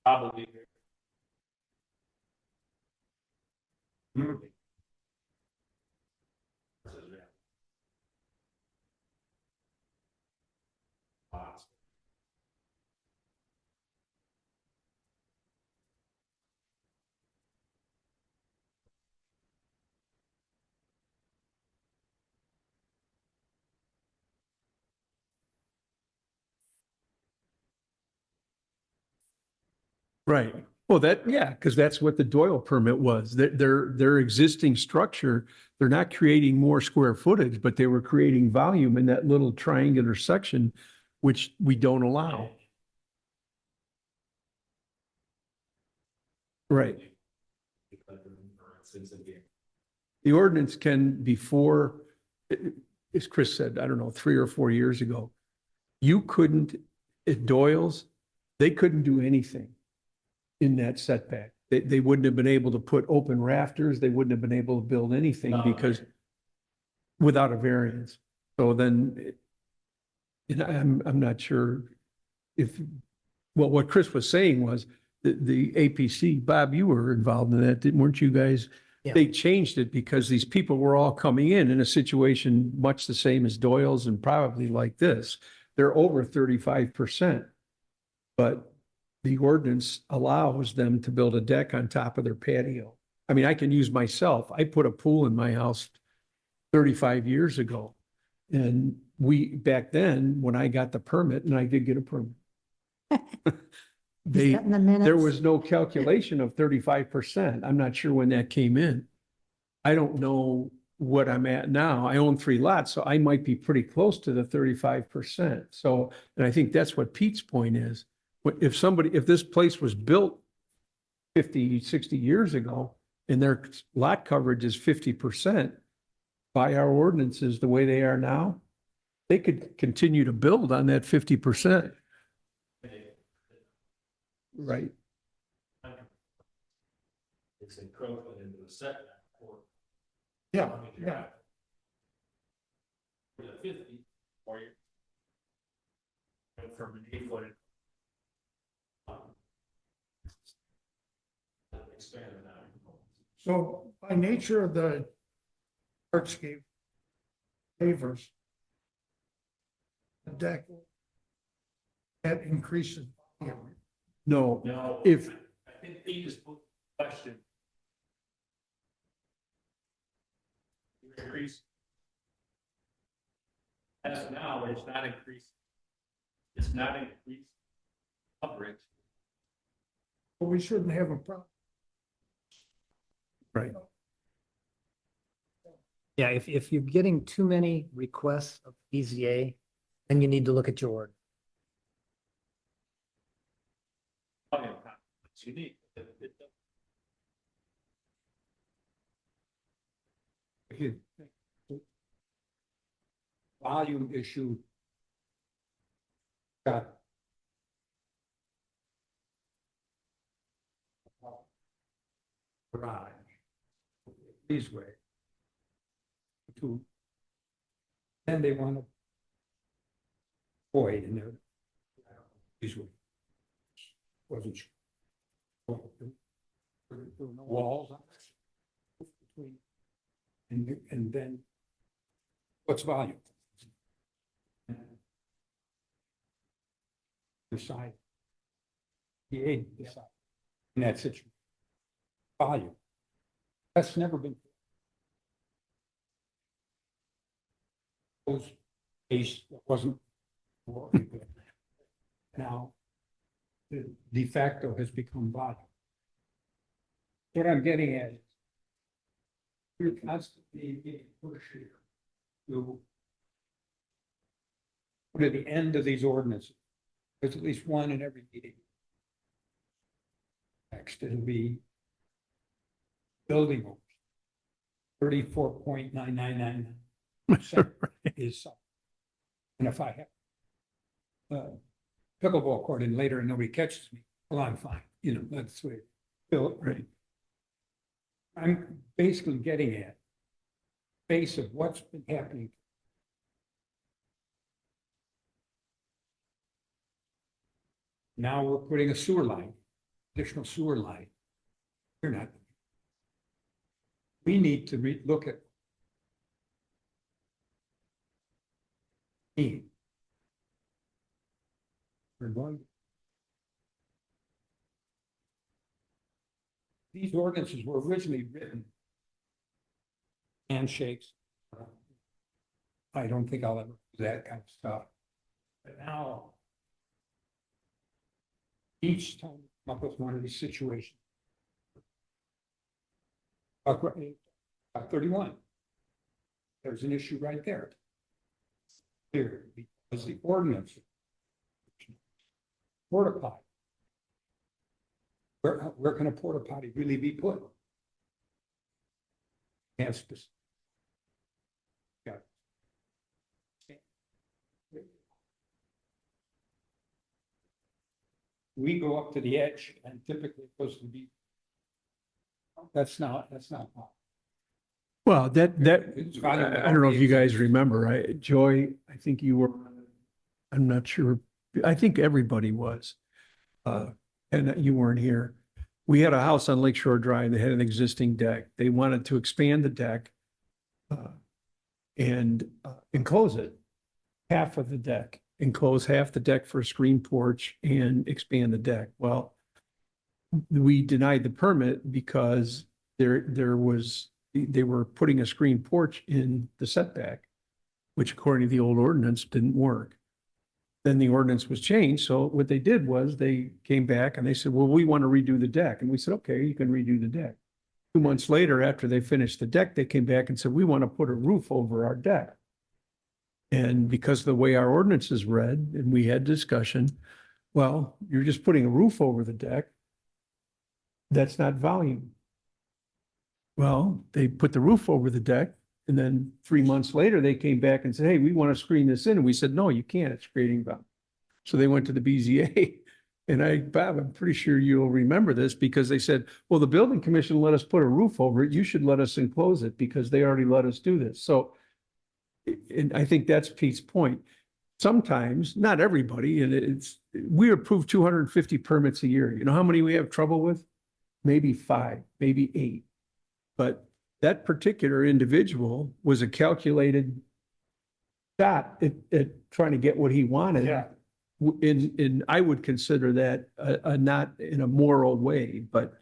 Probably. Right. Well, because that's what the Doyle permit was. Their existing structure, they're not creating more square footage, but they were creating volume in that little triangular section, which we don't allow. Right. The ordinance can, before, as Chris said, I don't know, 3 or 4 years ago, you couldn't, at Doyle's, they couldn't do anything in that setback. They wouldn't have been able to put open rafters. They wouldn't have been able to build anything because without a variance. So then, and I'm not sure if, well, what Chris was saying was the APC, Bob, you were involved in that, weren't you guys? Yeah. They changed it because these people were all coming in a situation much the same as Doyle's and probably like this. They're over 35%. But the ordinance allows them to build a deck on top of their patio. I mean, I can use myself. I put a pool in my house 35 years ago. And back then, when I got the permit, and I did get a permit, Is that in the minutes? there was no calculation of 35%. I'm not sure when that came in. I don't know what I'm at now. I own 3 lots, so I might be pretty close to the 35%. So, and I think that's what Pete's point is. If this place was built 50, 60 years ago and their lot coverage is 50% by our ordinances, the way they are now, they could continue to build on that 50%. Right. It's encroachment into the setback. Yeah, yeah. For the 50, or you're from an 8-foot. Expanded now. So by nature of the hardscape pavers, the deck, that increases volume. No, No. if, I think Pete just put the question. You increase. As of now, it's not increased. It's not increased coverage. But we shouldn't have a problem. right. Yeah, if you're getting too many requests of BZA, then you need to look at your ordinance. It's unique. Volume issue. Got. Garage. This way. Then they want to. Void in there. This way. Wasn't sure. There were no walls on it. And then. What's volume? Decide. The aid decide. In that situation. Volume. That's never been. Those space that wasn't. Now, the de facto has become volume. What I'm getting at is we're constantly getting pushed here to put at the end of these ordinances, there's at least one in every meeting. Next, it'll be building 34.9999% is some. And if I have pickleball court in later and nobody catches me, well, I'm fine, you know, that's the way. So, Right. I'm basically getting at base of what's been happening. Now we're putting a sewer line, additional sewer line. We're not. We need to look at. We're going. These ordinances were originally written. Handshakes. I don't think I'll ever do that kind of stuff. But now. Each time we come up with one of these situations. 31. There's an issue right there. Here, because the ordinance. Porta potty. Where can a porta potty really be put? Have specific. Yeah. We go up to the edge and typically it goes to be. That's not. Well, It's I volume don't know if you guys remember, Joy, I think you were, I'm not sure. I think everybody was. And you weren't here. We had a house on Lakeshore Drive that had an existing deck. They wanted to expand the deck and enclose it, half of the deck, enclose half the deck for a screen porch and expand the deck. Well, we denied the permit because they were putting a screen porch in the setback, which according to the old ordinance didn't work. Then the ordinance was changed. So what they did was they came back and they said, well, we want to redo the deck. And we said, okay, you can redo the deck. 2 months later, after they finished the deck, they came back and said, we want to put a roof over our deck. And because of the way our ordinance is read, and we had discussion, well, you're just putting a roof over the deck. That's not volume. Well, they put the roof over the deck. And then 3 months later, they came back and said, hey, we want to screen this in. And we said, no, you can't. It's creating volume. So they went to the BZA. And Bob, I'm pretty sure you'll remember this because they said, well, the building commission let us put a roof over it. You should let us enclose it because they already let us do this. So, and I think that's Pete's point. Sometimes, not everybody, and we approve 250 permits a year. You know how many we have trouble with? Maybe 5, maybe 8. But that particular individual was a calculated shot at trying to get what he wanted. Yeah. And I would consider that not in a moral way, but,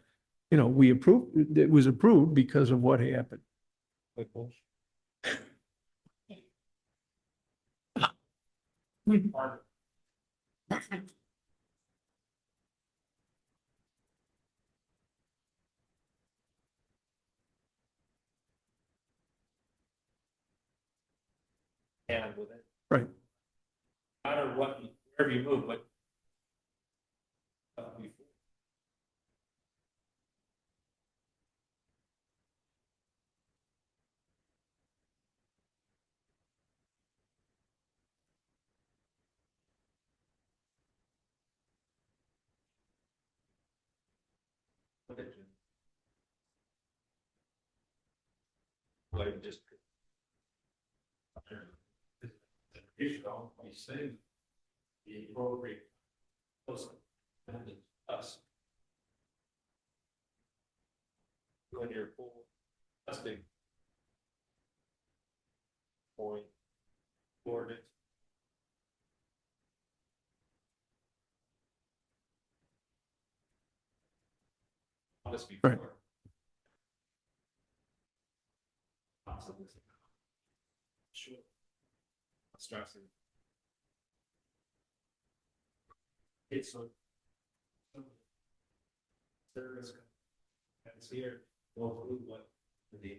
you know, we approved, it was approved because of what happened. And with it. Right. No matter what, wherever you move, but. Before. Like just. You should all be saying the appropriate person and us. When you're full testing point coordinates. This before. Right. Sure. stressing. It's so. Service. That's here, will include what the.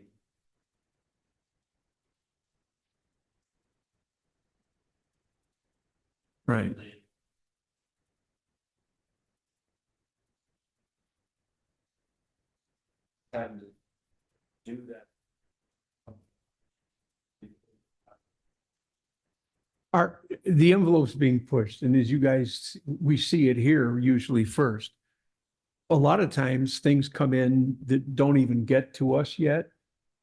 Right. Time to do that. The envelope's being pushed, and as you guys, we see it here usually first. A lot of times, things come in that don't even get to us yet,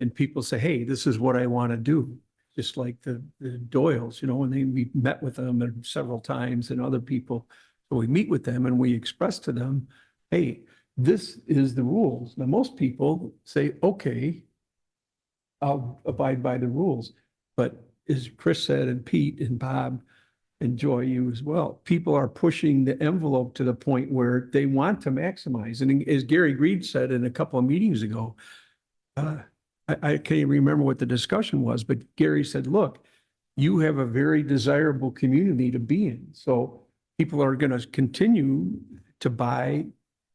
and people say, hey, this is what I want to do. Just like the Doyles, and we met with them several times and other people. So we meet with them and we express to them, hey, this is the rules. Now, most people say, okay, I'll abide by the rules. But as Chris said, and Pete and Bob and Joy, you as well, people are pushing the envelope to the point where they want to maximize. And as Gary Greed said in a couple of meetings ago, I can't even remember what the discussion was, but Gary said, look, you have a very desirable community to be in. So people are going to continue to buy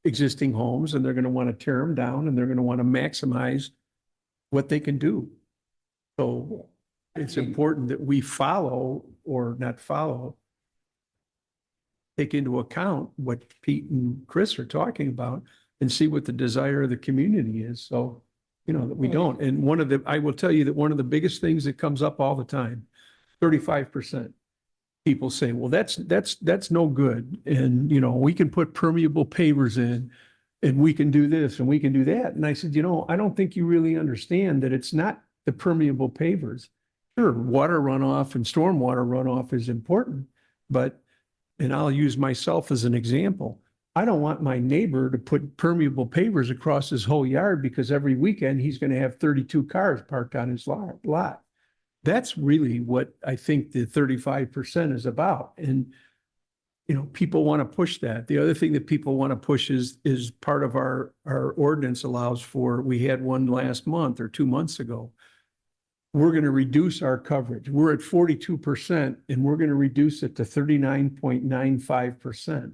existing homes, and they're going to want to tear them down, and they're going to want to maximize what they can do. So it's important that we follow, or not follow, take into account what Pete and Chris are talking about and see what the desire of the community is. So, that we don't. And I will tell you that one of the biggest things that comes up all the time, 35%. People say, well, that's no good. And, we can put permeable pavers in, and we can do this and we can do that. And I said, I don't think you really understand that it's not the permeable pavers. Sure, water runoff and stormwater runoff is important, and I'll use myself as an example. I don't want my neighbor to put permeable pavers across his whole yard because every weekend he's going to have 32 cars parked on his lot. That's really what I think the 35% is about. And, people want to push that. The other thing that people want to push is part of our ordinance allows for, we had one last month or 2 months ago. We're going to reduce our coverage. We're at 42%, and we're going to reduce it to 39.95%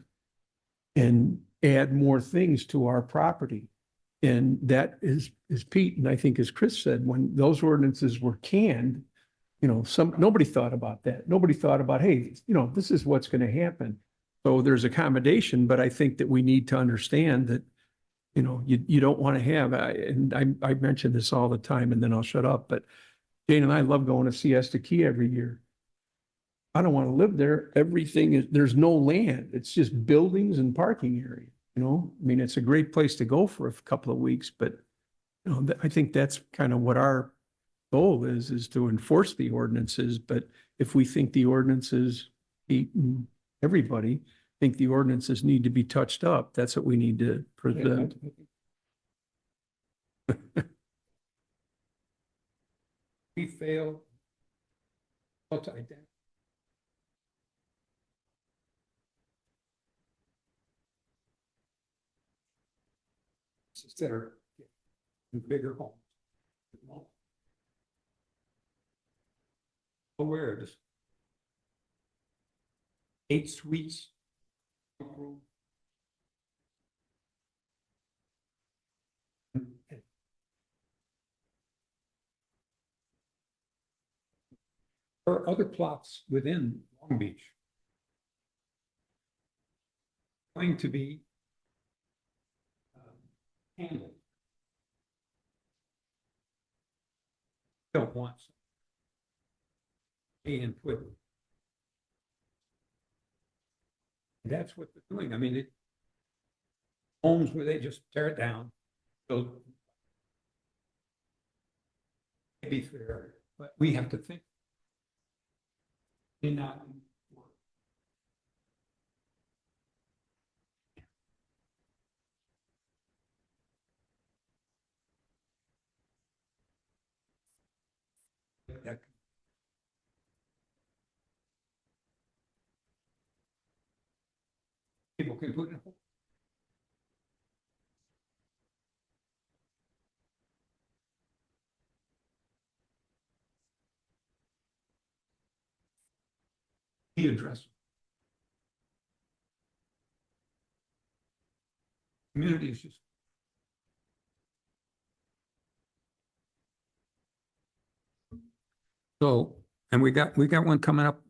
and add more things to our property. And that is Pete, and I think as Chris said, when those ordinances were canned, nobody thought about that. Nobody thought about, hey, this is what's going to happen. So there's accommodation, but I think that we need to understand that, you don't want to have, and I mention this all the time, and then I'll shut up, but Jane and I love going to Siesta Key every year. I don't want to live there. There's no land. It's just buildings and parking area, it's a great place to go for a couple of weeks, but, I think that's kind of what our goal is to enforce the ordinances. But if we think the ordinances, everybody think the ordinances need to be touched up, that's what we need to present. We fail. To identify. That are bigger homes. Aware of this. 8 suites. There are other plots within Long Beach going to be handled. Don't want some. And put. That's what they're doing. Homes where they just tear it down, build. Maybe fair, but we have to think. Not work. That people can put in. He addressed. Community is just. So, and we got one coming up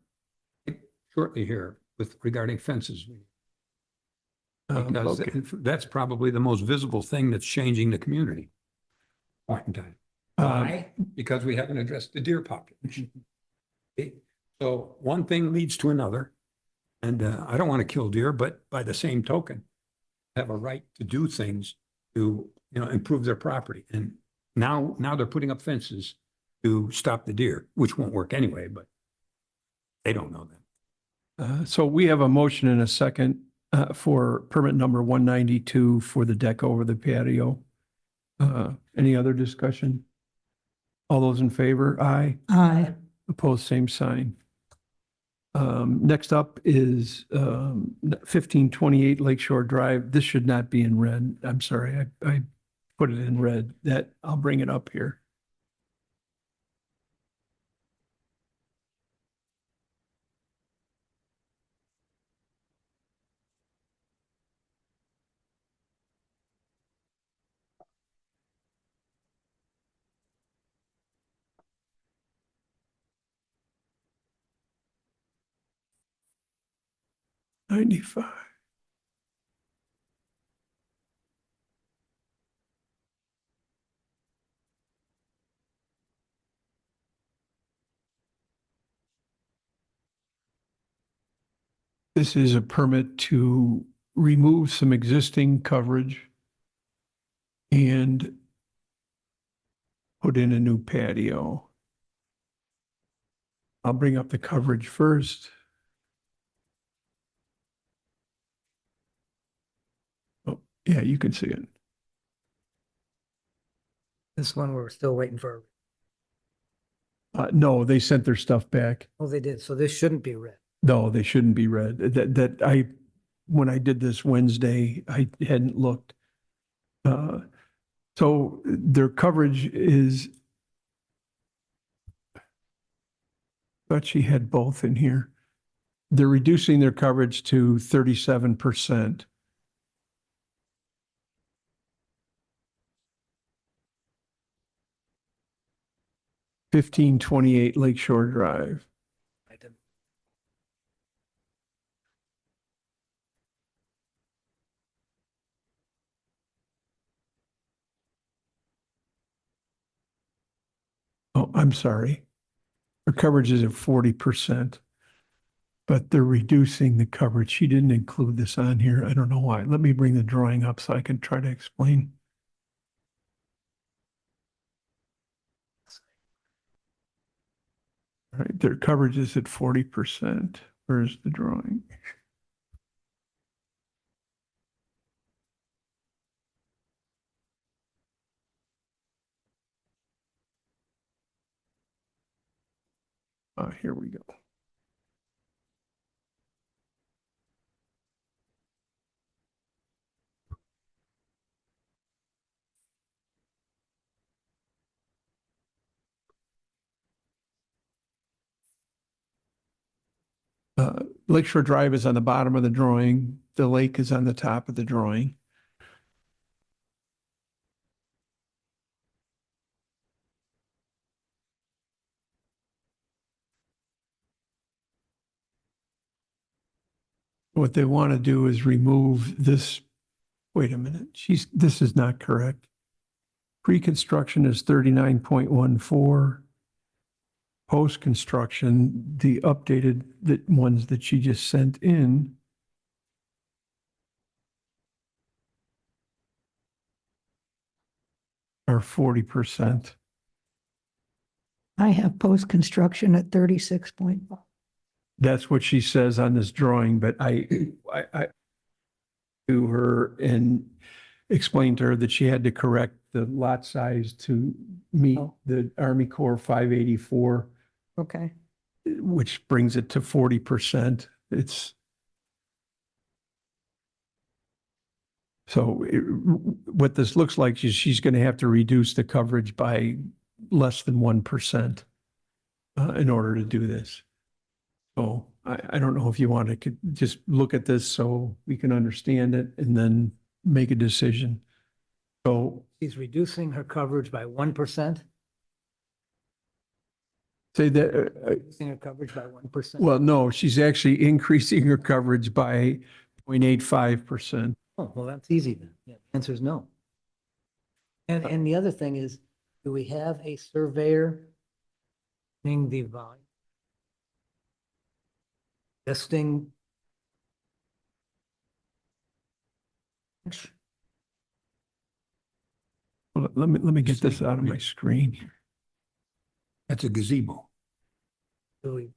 shortly here with regarding fences. Because Okay. that's probably the most visible thing that's changing the community. Oftentimes. Why? Because we haven't addressed the deer population. Okay? So one thing leads to another. And I don't want to kill deer, but by the same token, have a right to do things to, improve their property. And now they're putting up fences to stop the deer, which won't work anyway, but they don't know that. So we have a motion and a second for permit number 192 for the deck over the patio. Any other discussion? All those in favor? Aye. Aye. Opposed, same sign. Next up is 1528 Lakeshore Drive. This should not be in red. I'm sorry, I put it in red. I'll bring it up here. '95. This is a permit to remove some existing coverage and put in a new patio. I'll bring up the coverage first. Oh, yeah, you can see it. This one, we're still waiting for, No, they sent their stuff back. oh, they did. So this shouldn't be red. No, they shouldn't be read. When I did this Wednesday, I hadn't looked. So their coverage is, thought she had both in here. They're reducing their coverage to 37%. (1528) Lakeshore Drive. I didn't. Oh, I'm sorry. Her coverage is at 40%, but they're reducing the coverage. She didn't include this on here. I don't know why. Let me bring the drawing up so I can try to explain. All right, their coverage is at 40%. Where's the drawing? Here we go. Lakeshore Drive is on the bottom of the drawing. The lake is on the top of the drawing. What they want to do is remove this. Wait a minute. This is not correct. Pre-construction is 39.14. Post-construction, the updated ones that she just sent in are 40%. I have post-construction at 36.5. That's what she says on this drawing, but I to her and explained to her that she had to correct the lot size to meet Oh. the Army Corps 584, Okay. which brings it to 40%. What this looks like is she's going to have to reduce the coverage by less than 1% in order to do this. So I don't know if you want to just look at this so we can understand it and then make a decision. So She's reducing her coverage by 1%, say that, reducing her coverage by 1%. well, no, she's actually increasing her coverage by 0.85%. Oh, well, that's easy then. Yeah, the answer is no. And the other thing is, do we have a surveyor in the volume? Testing. Let me get this out of my screen. That's a gazebo. Do we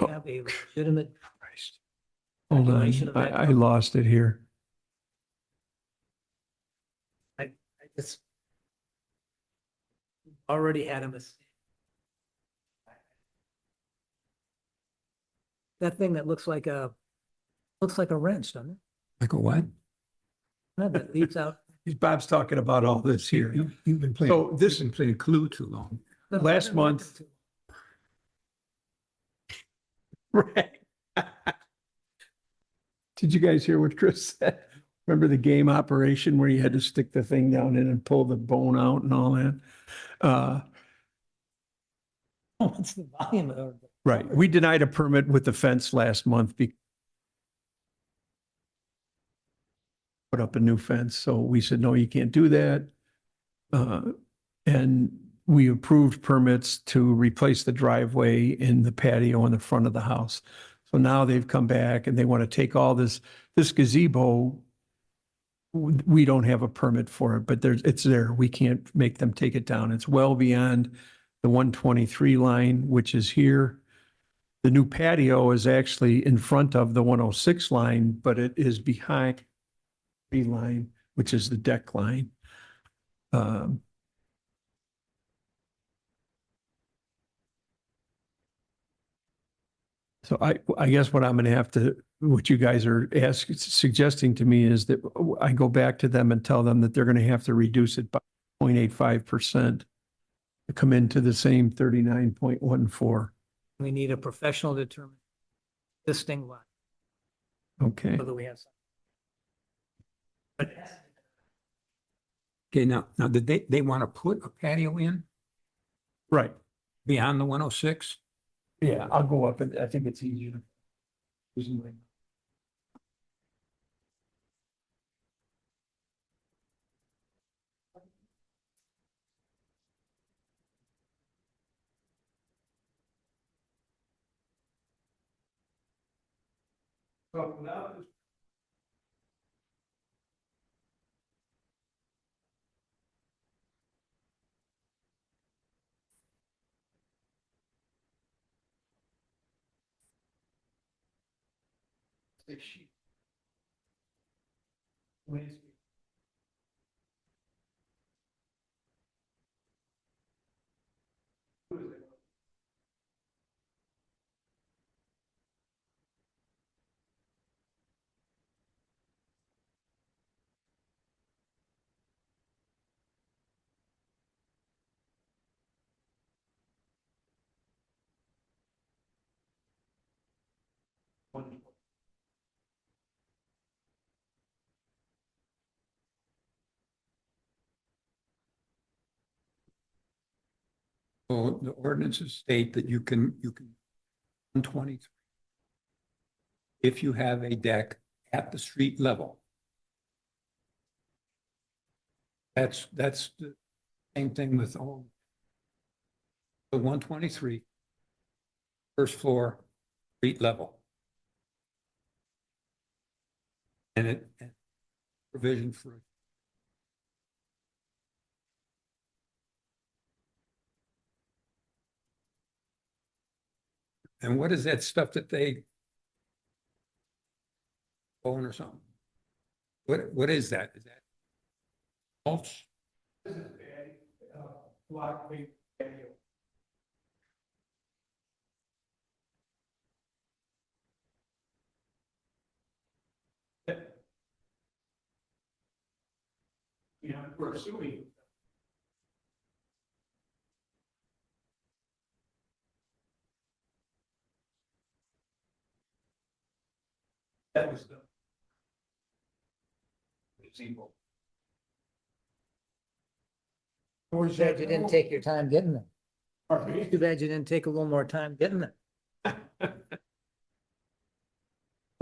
Oh. have a legitimate, Christ. Hold on, Calculation of that I lost it here. I just already had a mistake. That thing that looks like a wrench, doesn't it? Like a what? No, that leaves out. Bob's talking about all this here. You've been playing, So this- you've been playing Clue too long. Last month- Right. Did you guys hear what Chris said? Remember the game Operation where you had to stick the thing down in and pull the bone out and all that? What's the volume of? Right. We denied a permit with the fence last month. Put up a new fence. So we said, no, you can't do that. And we approved permits to replace the driveway and the patio in the front of the house. So now they've come back and they want to take all this gazebo. We don't have a permit for it, but it's there. We can't make them take it down. It's well beyond the 123 line, which is here. The new patio is actually in front of the 106 line, but it is behind the line, which is the deck line. So I guess what I'm going to have to, what you guys are suggesting to me is that I go back to them and tell them that they're going to have to reduce it by 0.85% to come into the same 39.14. We need a professional determine existing lot, Okay. so that we have. But Okay, now did they want to put a patio in Right. beyond the 106? Yeah, I'll go up and I think it's easier. So the ordinances state that you can 123. If you have a deck at the street level. That's the same thing with all. The 123. First floor, street level. And provision for. And what is that stuff that they own or something? What is that? Is that mulch? Yeah, we're assuming. That was the gazebo. Was Too that bad you didn't take your time getting them. Pardon me? Too bad you didn't take a little more time getting them.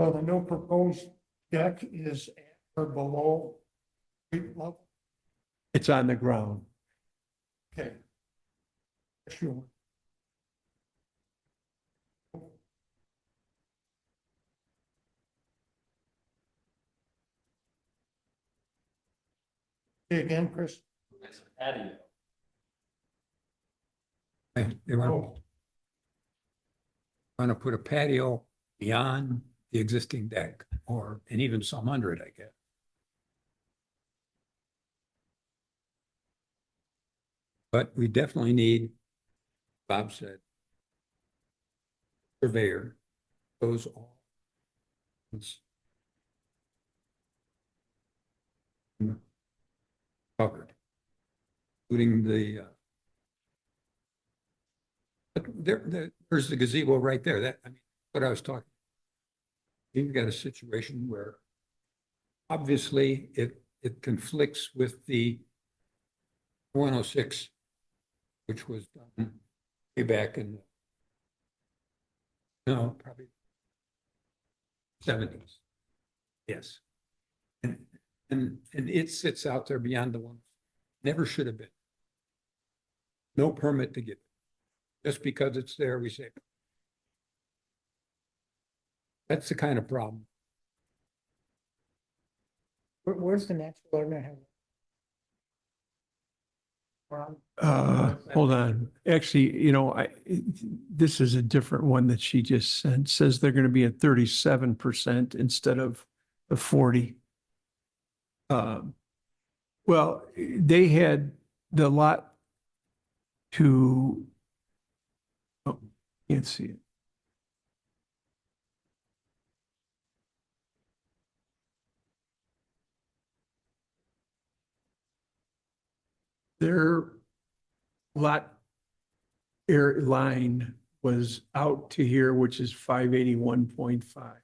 So the new proposed deck is at or below street level? It's on the ground. Okay. Sure. Say again, Chris? It's a patio. They want to put a patio beyond the existing deck, or, and even some under it, I guess. But we definitely need, Bob said, surveyor, those all. Covered, including the, but there's the gazebo right there. That, I mean, what I was talking. You've got a situation where obviously it conflicts with the 106, which was done way back in, no, probably 70s. Yes. And it sits out there beyond the one, never should have been. No permit to get it. Just because it's there, we say. That's the kind of problem. Where's the natural ordinary? Hold on. Actually, this is a different one that she just sent. Says they're going to be at 37% instead of the 40. Well, they had the lot to, oh, can't see it. Their lot air line was out to here, which is 581.5.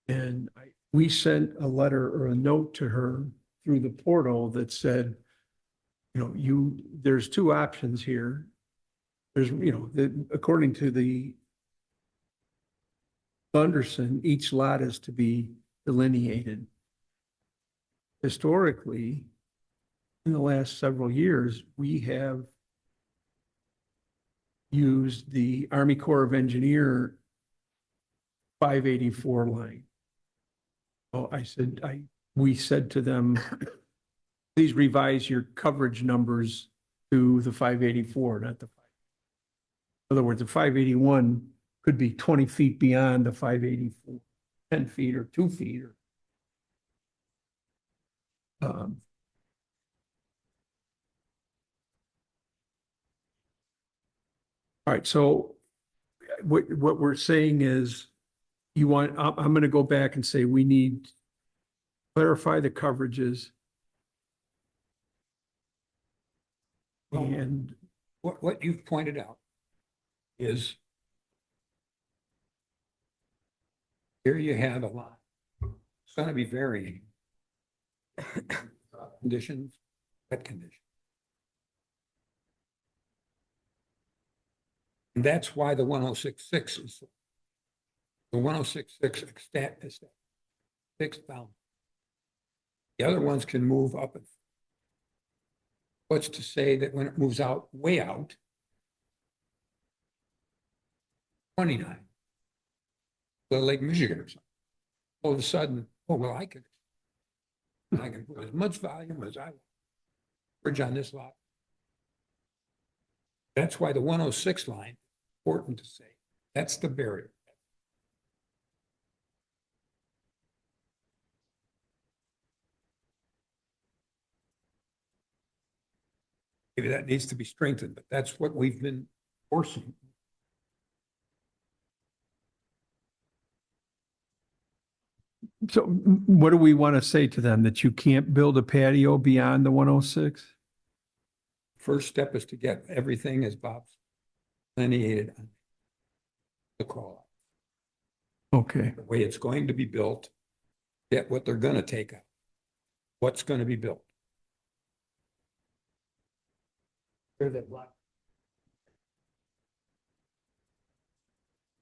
And we sent a letter or a note to her through the portal that said, there's two options here. There's, according to the Gunderson, each lot is to be delineated. Historically, in the last several years, we have used the Army Corps of Engineer 584 line. Well, we said to them, please revise your coverage numbers to the 584, not the 5. In other words, the 581 could be 20 feet beyond the 584, 10 feet or 2 feet. All right, so what we're saying is I'm going to go back and say we need to clarify the coverages. And What you've pointed out is here you have a lot. It's going to be varying conditions, wet conditions. And that's why the 1066 is, the 1066 is fixed down. The other ones can move up. What's to say that when it moves out, way out, 29, the Lake Michigan or something, all of a sudden, oh, well, I can put as much volume as I want. Bridge on this lot. That's why the 106 line, important to say, that's the barrier. Maybe that needs to be strengthened, but that's what we've been forcing. so what do we want to say to them? That you can't build a patio beyond the 106? First step is to get everything as Bob's delineated on the call. Okay, the way it's going to be built, get what they're gonna take out. What's gonna be built. Clear that block.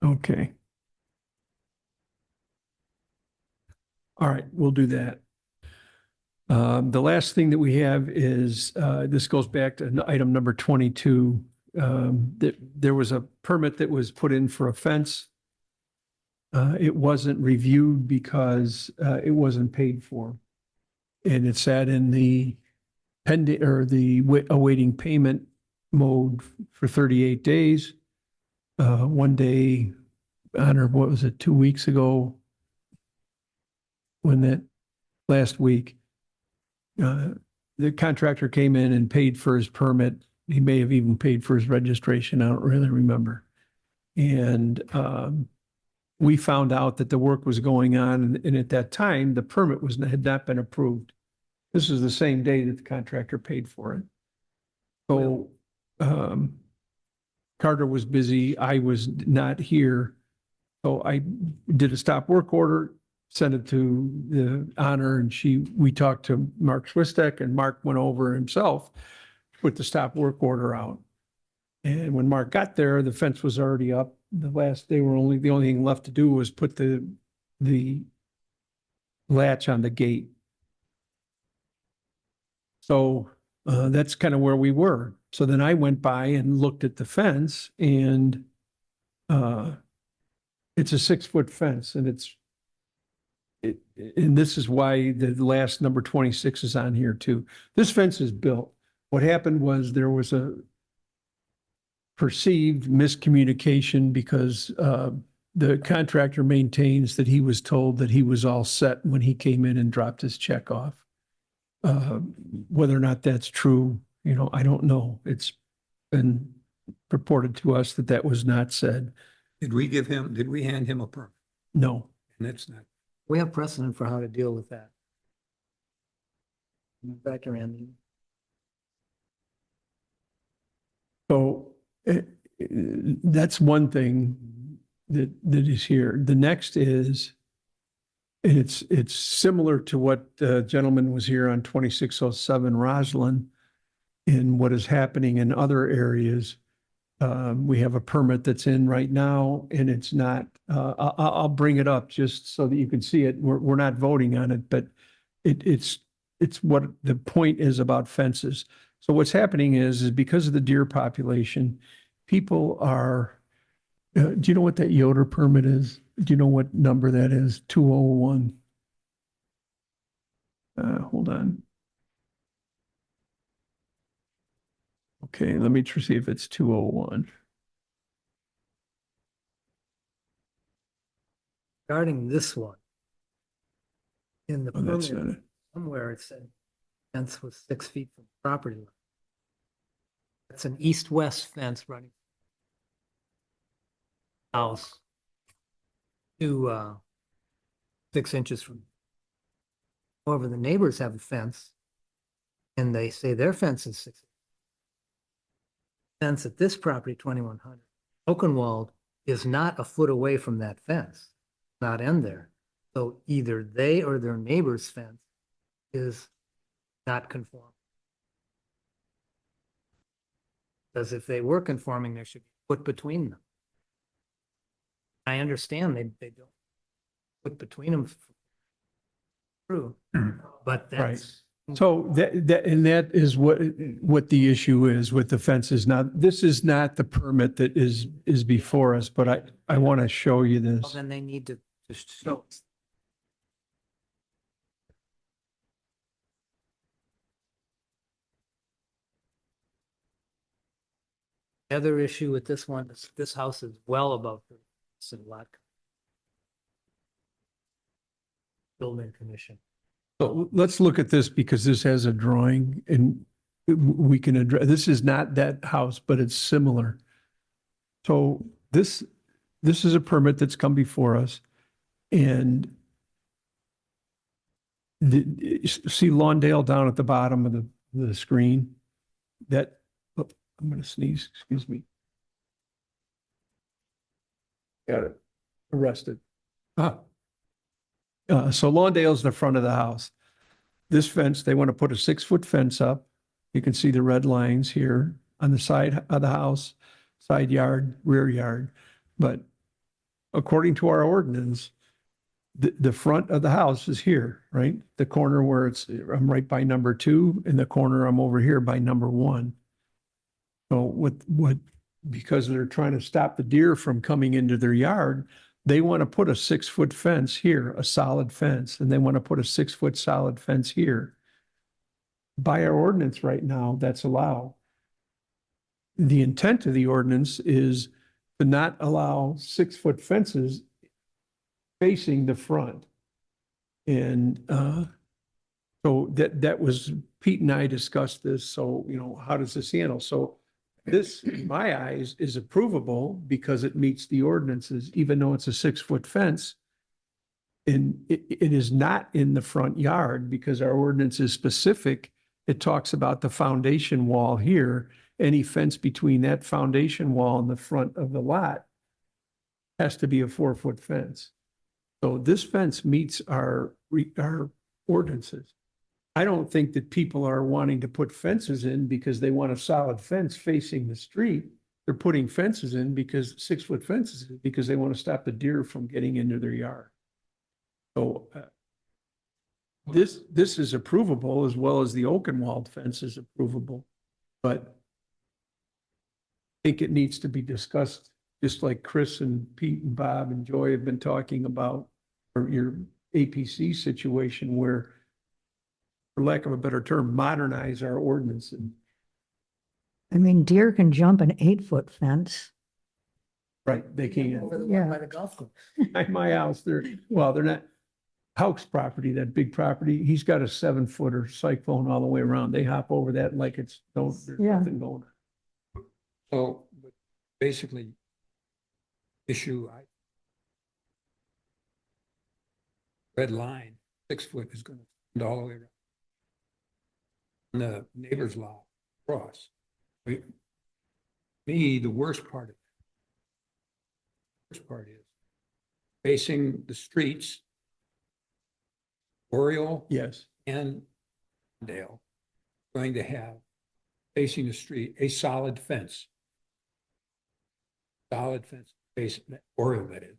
okay. All right, we'll do that. The last thing that we have is, this goes back to item number 22. That there was a permit that was put in for a fence. It wasn't reviewed because it wasn't paid for. And it sat in the pending or the awaiting payment mode for 38 days. One day, what was it, 2 weeks ago? When that last week, the contractor came in and paid for his permit. He may have even paid for his registration. I don't really remember. And we found out that the work was going on, and at that time, the permit had not been approved. This is the same day that the contractor paid for it. So Carter was busy. I was not here. So I did a stop work order, sent it to the honor, and we talked to Mark Swistek, and Mark went over himself, put the stop work order out. And when Mark got there, the fence was already up. The only thing left to do was put the latch on the gate. So that's kind of where we were. So then I went by and looked at the fence, and it's a 6-foot fence, and and this is why the last number 26 is on here too. This fence is built. What happened was there was a perceived miscommunication because the contractor maintains that he was told that he was all set when he came in and dropped his check off. Whether or not that's true, I don't know. It's been purported to us that that was not said. Did we hand him a permit? No. And that's not, We have precedent for how to deal with that. Back to Randy. So that's one thing that is here. The next is, and it's similar to what the gentleman was here on 2607 Roslyn, in what is happening in other areas. We have a permit that's in right now, and it's not, I'll bring it up just so that you can see it. We're not voting on it, but it's what the point is about fences. So what's happening is because of the deer population, people are, do you know what that Yoder permit is? Do you know what number that is? 201. Hold on. Okay, let me see if it's 201. Regarding this one, in the Oh, that's permit, not it. somewhere it said fence was 6 feet from property line. That's an east-west fence running house to 6 inches from. However, the neighbors have a fence, and they say their fence is 6. Fence at this property, 2100 Oakenwald, is not a foot away from that fence, not end there. So either they or their neighbor's fence is not conform. Because if they were conforming, there should be a foot between them. I understand they don't put between them. True, but that's. So that is what the issue is with the fences. Now, this is not the permit that is before us, but I want to show you Well, this. then they need to just show. The other issue with this one is this house is well above the lot. Building commission. So let's look at this because this has a drawing and we can address, this is not that house, but it's similar. So this is a permit that's come before us, and see Lawndale down at the bottom of the screen? That, oh, I'm going to sneeze, excuse me. Got it. Arrested. Ah, So Lawndale's the front of the house. This fence, they want to put a 6-foot fence up. You can see the red lines here on the side of the house, side yard, rear yard. But according to our ordinance, the front of the house is here, right? The corner where I'm right by number 2, in the corner I'm over here by number 1. So because they're trying to stop the deer from coming into their yard, they want to put a 6-foot fence here, a solid fence, and they want to put a 6-foot solid fence here. By our ordinance right now, that's allowed. The intent of the ordinance is to not allow 6-foot fences facing the front. And so that was, Pete and I discussed this, so, how does this handle? So this, in my eyes, is approvable because it meets the ordinances, even though it's a 6-foot fence. And it is not in the front yard because our ordinance is specific. It talks about the foundation wall here. Any fence between that foundation wall and the front of the lot has to be a 4-foot fence. So this fence meets our ordinances. I don't think that people are wanting to put fences in because they want a solid fence facing the street. They're putting fences in because 6-foot fences, because they want to stop the deer from getting into their yard. So this is approvable as well as the Oakenwald fence is approvable, but I think it needs to be discussed, just like Chris and Pete and Bob and Joy have been talking about, or your APC situation where, for lack of a better term, modernize our ordinances. I mean, deer can jump an 8-foot fence. Right, they can. Over the Yeah. one by the golf course. At my house, they're not, Hauk's property, that big property, he's got a 7-footer cyclone all the way around. They hop over that like there's Yeah. nothing going on. so but basically, red line, 6-foot is going to extend all the way around. The neighbor's lot across. Me, the worst part is facing the streets, Oriole Yes, and Dale, going to have facing the street, a solid fence. Solid fence, facing Oriole that is.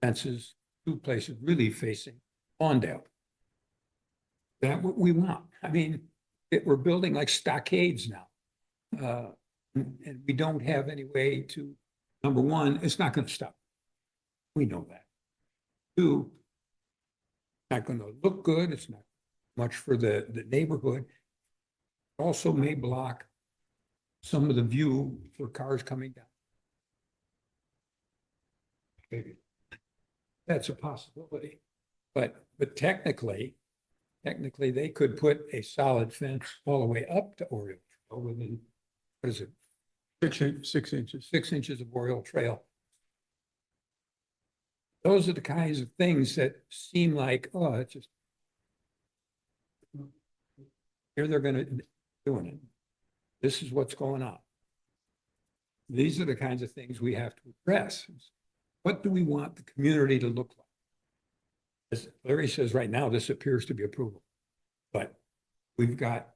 Fences, 2 places really facing Awndale. That what we want. I mean, we're building like stockades now. And we don't have any way to, number one, it's not going to stop. We know that. 2, not going to look good. It's not much for the neighborhood. Also may block some of the view for cars coming down. Maybe. That's a possibility. But technically, they could put a solid fence all the way up to Oriole Trail within, what is it, 6 inches. 6 inches of Oriole Trail. Those are the kinds of things that seem like, oh, it's just, here they're going to doing it. This is what's going on. These are the kinds of things we have to address. What do we want the community to look like? As Larry says right now, this appears to be approval, but we've got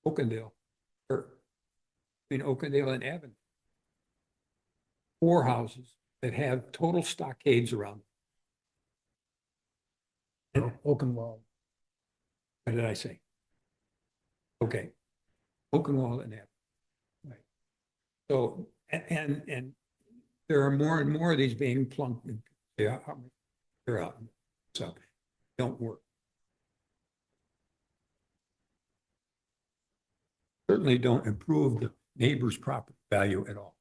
Oakendale, or between Oakendale and Avenue, 4 houses that have total stockades around them. Oakenwald. What did I say? Okay. Oakenwald and Avenue. Right. So, and there are more and more of these being plunked. Yeah, they're out. So don't work. Certainly don't improve the neighbor's property value at all.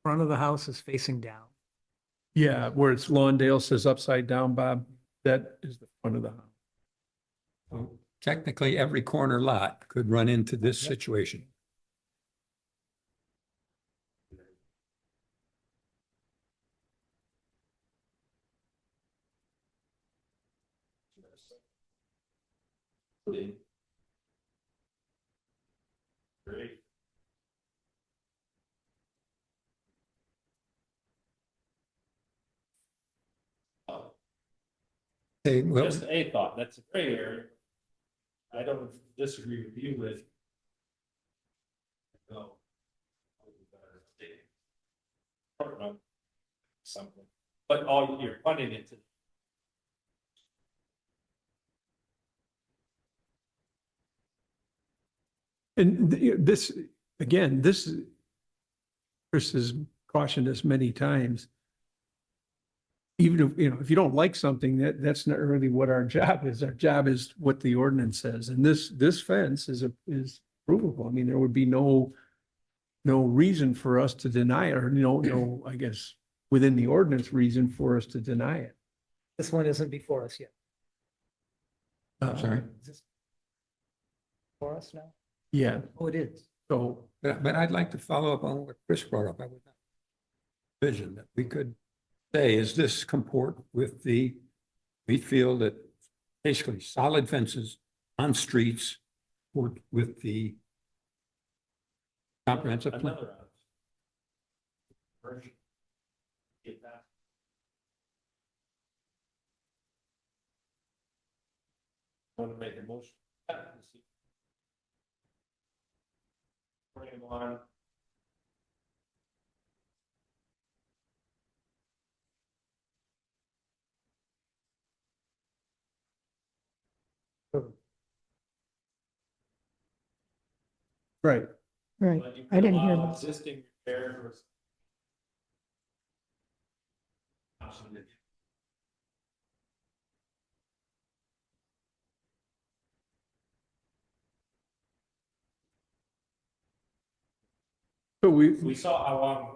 Front of the house is facing down. Yeah, where it's Lawndale says upside down, Bob, that is the front of the house. So technically, every corner lot could run into this situation. Great. Okay, well, Just a thought, that's a gray area. I don't disagree with you with. No. Something, but all you're funding it to. And this, again, this, Chris has cautioned us many times. Even if, if you don't like something, that's not really what our job is. Our job is what the ordinance says. And this fence is provable. I mean, there would be no reason for us to deny it, or no, I guess, within the ordinance reason for us to deny it. This one isn't before us yet. sorry. Is this For us now? Yeah, Oh, it is. so, But I'd like to follow up on what Chris brought up. I would not vision that we could say, is this comport with we feel that basically solid fences on streets with the comprehensive plan. Another option. Version. Get that. Want to make a motion? Bring him on. right. Right. But you I didn't hear allow that. Existing repairs versus. Option that- So We saw how long.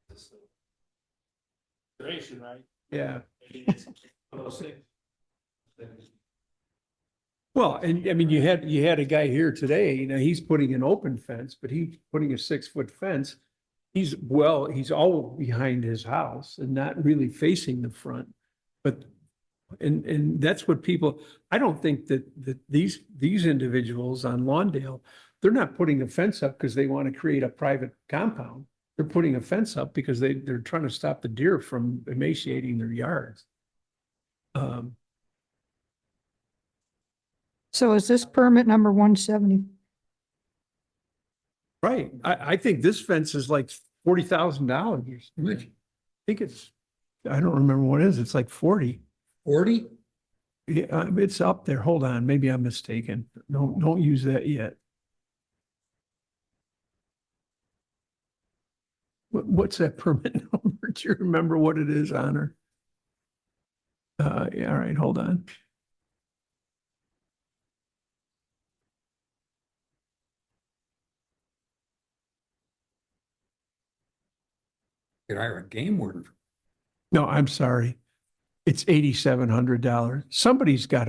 This duration, right? yeah. Maybe it's one of those things. Well, and I mean, you had a guy here today, he's putting an open fence, but he's putting a 6-foot fence. He's all behind his house and not really facing the front. But, and that's what people, I don't think that these individuals on Lawndale, they're not putting a fence up because they want to create a private compound. They're putting a fence up because they're trying to stop the deer from emaciating their yards. So is this permit number 170? Right. I think this fence is like $40,000. I think I don't remember what it is. It's like 40. 40? Yeah, it's up there. Hold on. Maybe I'm mistaken. Don't use that yet. What's that permit number? Do you remember what it is, Honor? Yeah, all right, hold on. Could hire a game warden. No, I'm sorry. It's $8,700. Somebody's got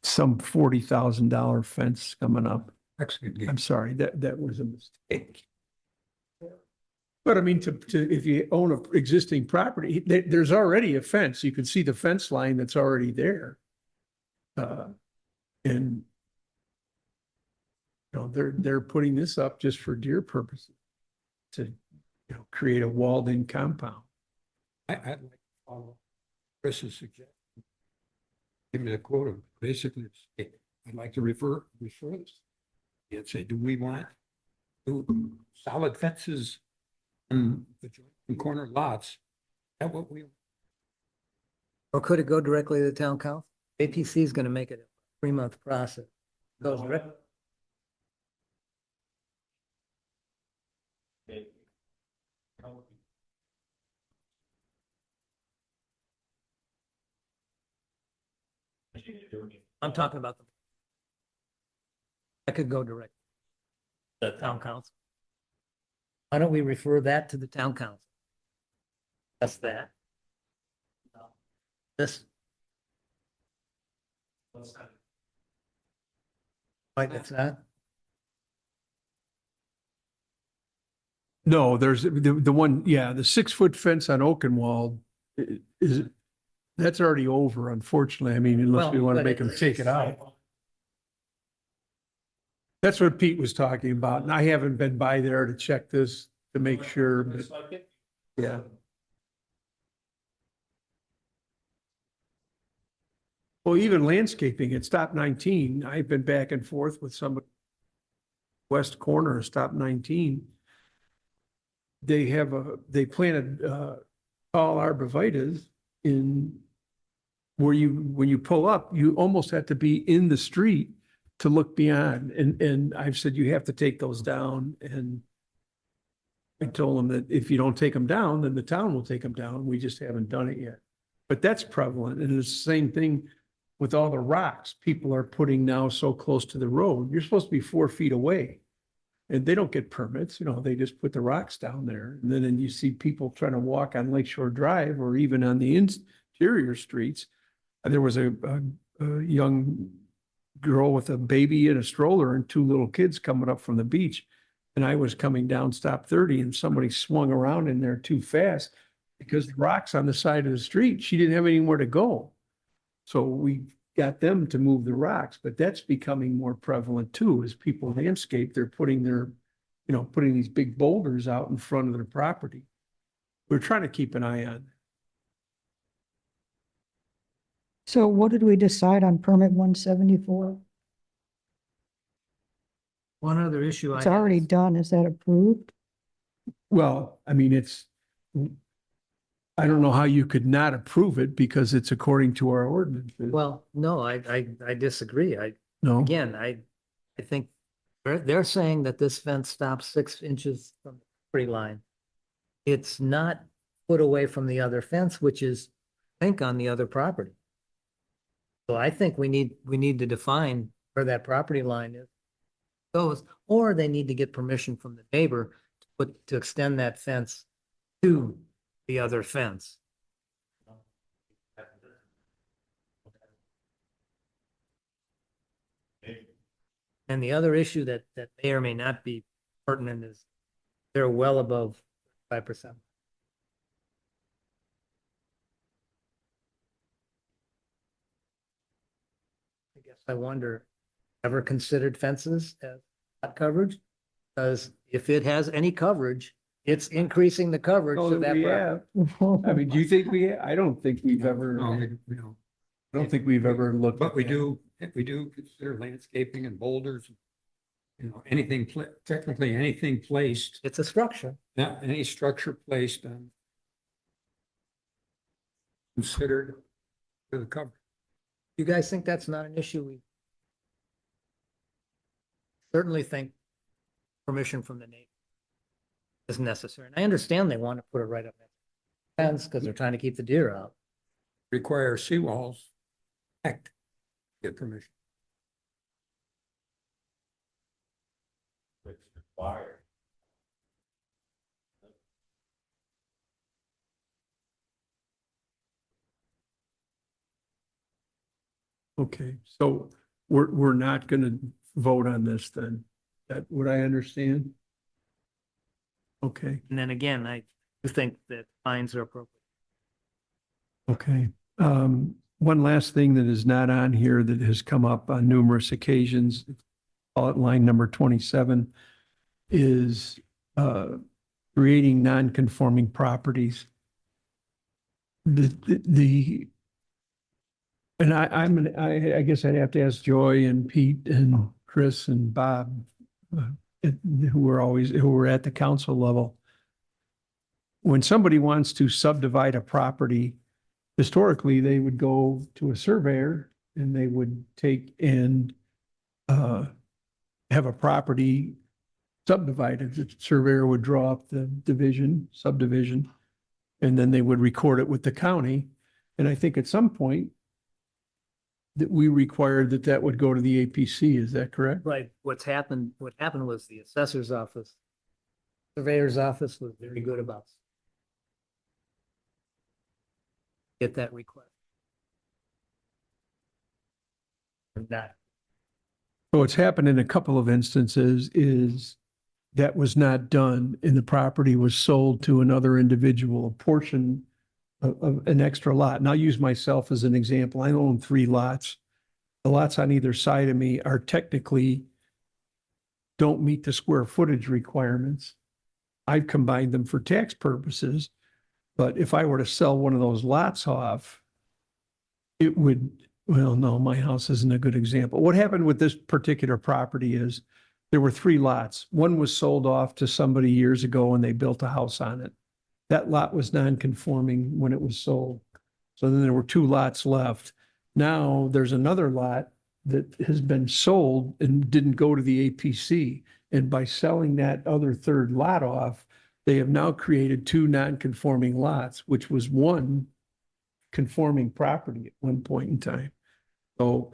some $40,000 fence coming up. That's a good game. I'm sorry, that was a mistake. But I mean, if you own a existing property, there's already a fence. You can see the fence line that's already there. And they're putting this up just for deer purposes to, create a walled-in compound. I'd like to follow Chris's suggestion. Give me the quote of basically, I'd like to refer this. And say, do we want solid fences on the joint and corner lots? Is that what we? Or could it go directly to the town council? APC is going to make it a 3-month process. Goes direct. Okay. I'm talking about the. I could go direct. The town council. Why don't we refer that to the town council? That's that. This. Wait, that's not. No, there's the one, yeah, the 6-foot fence on Oakenwald that's already over, unfortunately. I mean, unless we Well, want to but make them it's- take it out. That's what Pete was talking about. And I haven't been by there to check this to make sure, but Just like it. yeah. Well, even landscaping at stop 19, I've been back and forth with somebody west corner of stop 19. They planted tall arborvitaes in where when you pull up, you almost have to be in the street to look beyond. And I've said, you have to take those down. And I told them that if you don't take them down, then the town will take them down. We just haven't done it yet. But that's prevalent. And it's the same thing with all the rocks people are putting now so close to the road. You're supposed to be 4 feet away. And they don't get permits, they just put the rocks down there. And then you see people trying to walk on Lakeshore Drive or even on the interior streets. There was a young girl with a baby in a stroller and 2 little kids coming up from the beach. And I was coming down stop 30 and somebody swung around in there too fast because the rocks on the side of the street, she didn't have anywhere to go. So we got them to move the rocks, but that's becoming more prevalent too, as people landscape, they're putting putting these big boulders out in front of their property. We're trying to keep an eye on. So what did we decide on permit 174? One other issue I It's have already is- done. Is that approved? Well, I mean, I don't know how you could not approve it because it's according to our ordinances. Well, no, I disagree. No, Again, I think they're saying that this fence stops 6 inches from the property line. It's not put away from the other fence, which is, I think, on the other property. So I think we need to define where that property line is. Goes, or they need to get permission from the neighbor to extend that fence to the other fence. And the other issue that may or may not be pertinent is they're well above 5%. I guess I wonder, ever considered fences as lot coverage? Because if it has any coverage, it's increasing the coverage oh, of that we property. have. I mean, do you think I don't think we've ever, No, I we don't. don't think we've ever looked. But at we that. we do consider landscaping and boulders, anything, technically anything placed, It's a structure. any structure placed on considered for the cover. You guys think that's not an issue? We certainly think permission from the neighbor is necessary. And I understand they want to put it right up next to the fence because they're trying to keep the deer out. Require seawalls, act, get permission. It's required. Okay, so we're not gonna vote on this then? That what I understand? Okay, And then again, I do think that fines are appropriate. okay. One last thing that is not on here that has come up on numerous occasions, call it line number 27, is creating non-conforming properties. And I guess I'd have to ask Joy and Pete and Chris and Bob, who were at the council level. When somebody wants to subdivide a property, historically, they would go to a surveyor and they would take and have a property subdivided. The surveyor would draw up the subdivision, and then they would record it with the county. And I think at some point that we required that would go to the APC. Is that correct? Right. What happened was the assessor's office, surveyor's office was very good about get that request. Or not. So what's happened in a couple of instances is that was not done and the property was sold to another individual, a portion of an extra lot. And I'll use myself as an example. I own 3 lots. The lots on either side of me are technically don't meet the square footage requirements. I've combined them for tax purposes, but if I were to sell one of those lots off, it would Well, no, my house isn't a good example. What happened with this particular property is there were 3 lots. One was sold off to somebody years ago and they built a house on it. That lot was non-conforming when it was sold. So then there were 2 lots left. Now there's another lot that has been sold and didn't go to the APC. And by selling that other 3rd lot off, they have now created 2 non-conforming lots, which was one conforming property at one point in time. So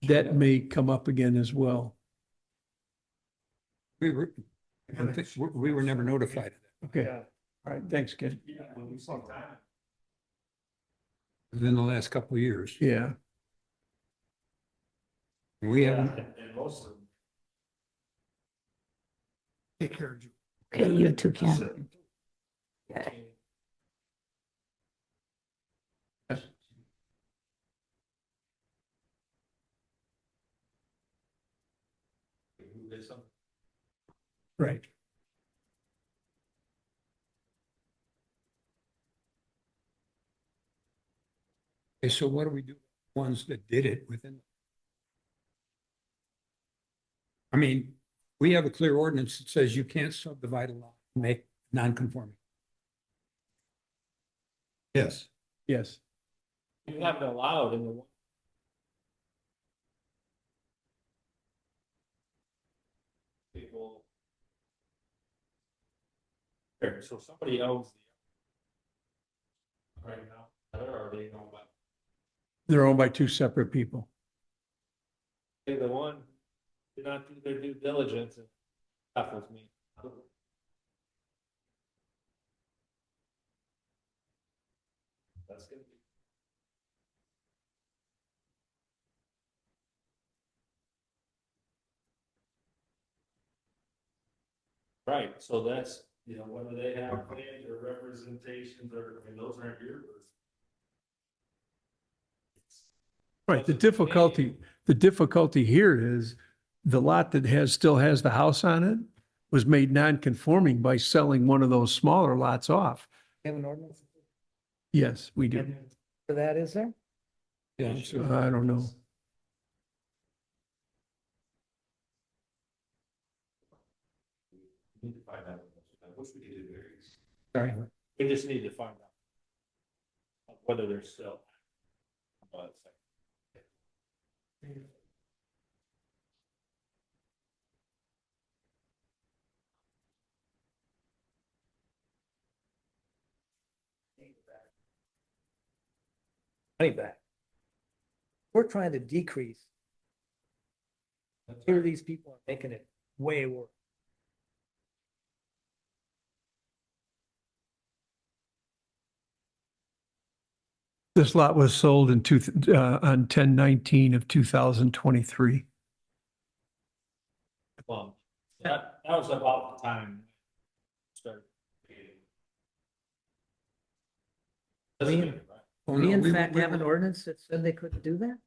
that may come up again as well. We were, we were never notified. Okay, all right, thanks, Ken. Within the last couple of years. Yeah, We haven't, And most of them. Take care of you. Okay, you too, Ken. Okay. right. okay, so what do we do? with Ones that did it within. I mean, we have a clear ordinance that says you can't subdivide a lot, and make non-conforming. Yes. Yes. You have it allowed in the. People. Here, so somebody owns the. Right now, or they know about, They're owned by 2 separate people. they the one did not do their due diligence and stuff with me. That's gonna be. Right, so that's, whether they have plans or representations or, I mean, those aren't yours. Right, the difficulty here is the lot that still has the house on it was made non-conforming by selling one of those smaller lots off. Have an ordinance Yes, we do. for that, is there? Yeah, so I don't know. We need to find out. I wish we could do various. Sorry. We just need to find out whether they're still. Money back. We're trying to decrease. Here, these people are making it way worse. This lot was sold on 10/19 of 2023. Well, that was about the time. Started. We- Oh, We no, in we- fact we- have an ordinance that said they couldn't do that?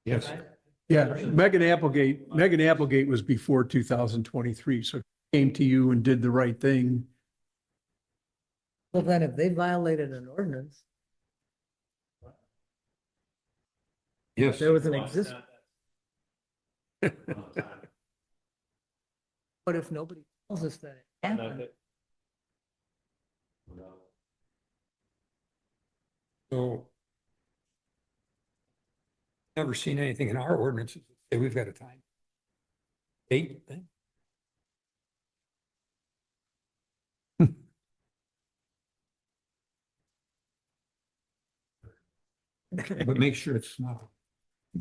Yes. Yeah, Megan Applegate was before 2023, so came to you and did the right thing. Well, then if they violated an ordinance, Yes. there was an exist, but if nobody tells us that it happened, So. Never seen anything in our ordinances that say we've got a time. Date thing. But make sure it's not,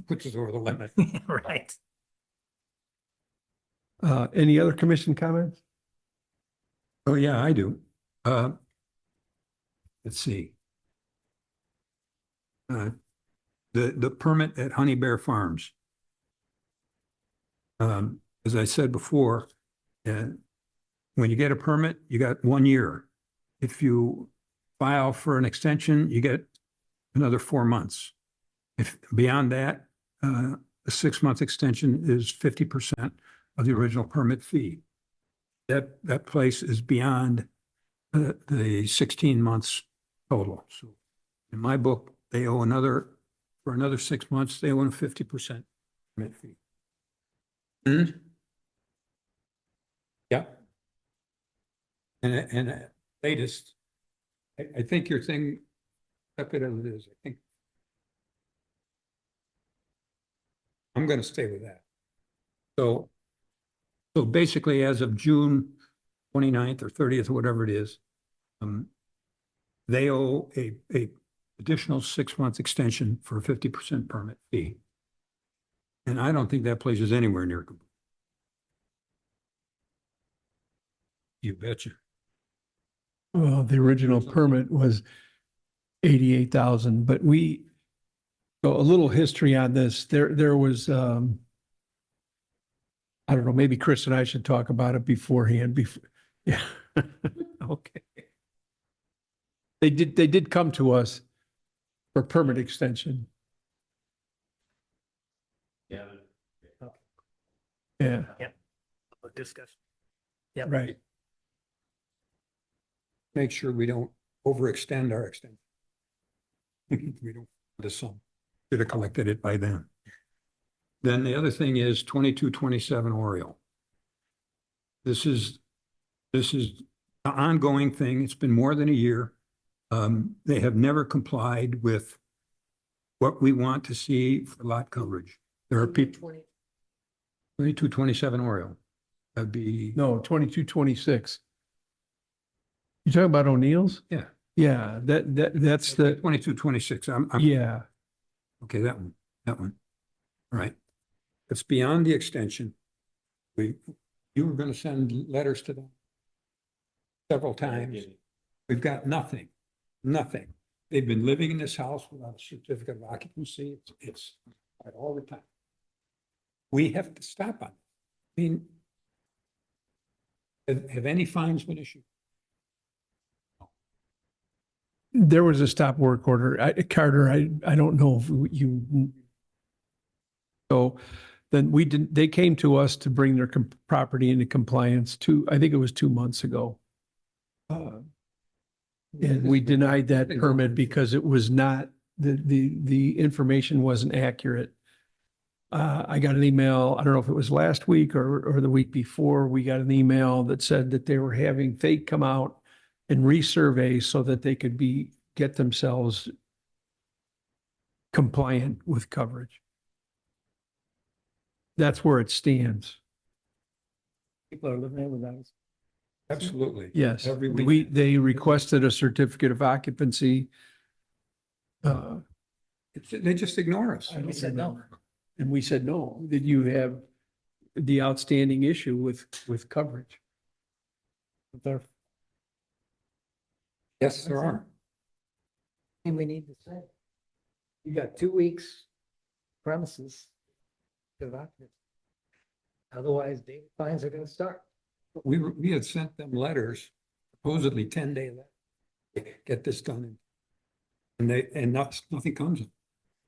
puts us over the limit. right? Any other commission comments? Oh, yeah, I do. Let's see. The permit at Honey Bear Farms. As I said before, when you get a permit, you got 1 year. If you file for an extension, you get another 4 months. If beyond that, a 6-month extension is 50% of the original permit fee. That place is beyond the 16 months total. So in my book, they owe another for another 6 months, they own a 50% permit fee. Hmm? Yeah. And latest, I think your thing, keep it as it is, I think. I'm gonna stay with that. So basically, as of June 29th or 30th, or whatever it is, they owe a additional 6 month extension for a 50% permit fee. And I don't think that place is anywhere near complete. You betcha. Well, the original permit was 88,000, but so a little history on this, there was, I don't know, maybe Chris and I should talk about it beforehand, yeah. Okay. They did come to us for permit extension. Yeah. Yeah, Discussion. right. Make sure we don't overextend our extension. We don't, the sum, should have collected it by then. Then the other thing is 2227 Oriole. This is an ongoing thing. It's been more than a year. They have never complied with what we want to see for lot coverage. There are people. 2227 Oriole. That'd be. No, 2226. You talking about O'Neill's? Yeah. Yeah, that's the, 2226. yeah. Okay, that one. All right. It's beyond the extension. You were gonna send letters to them several times. We've got nothing. They've been living in this house without a certificate of occupancy. It's all the time. We have to stop on it. I mean, have any fines been issued? There was a stop work order. Carter, I don't know if you. So then they came to us to bring their property into compliance I think it was 2 months ago. And we denied that permit because it was not, the information wasn't accurate. I got an email, I don't know if it was last week or the week before, we got an email that said that they were having Fake come out and resurvey so that they could get themselves compliant with coverage. That's where it stands. People are living there without us. Absolutely. Yes, Every week. they requested a certificate of occupancy. They just ignore us. We said no. And we said, no, that you have the outstanding issue with coverage. Yes, there are. And we need to say, you got 2 weeks premises. of occupancy. Otherwise, daily fines are gonna start. We had sent them letters, supposedly 10-day letter, get this done. And nothing comes of it.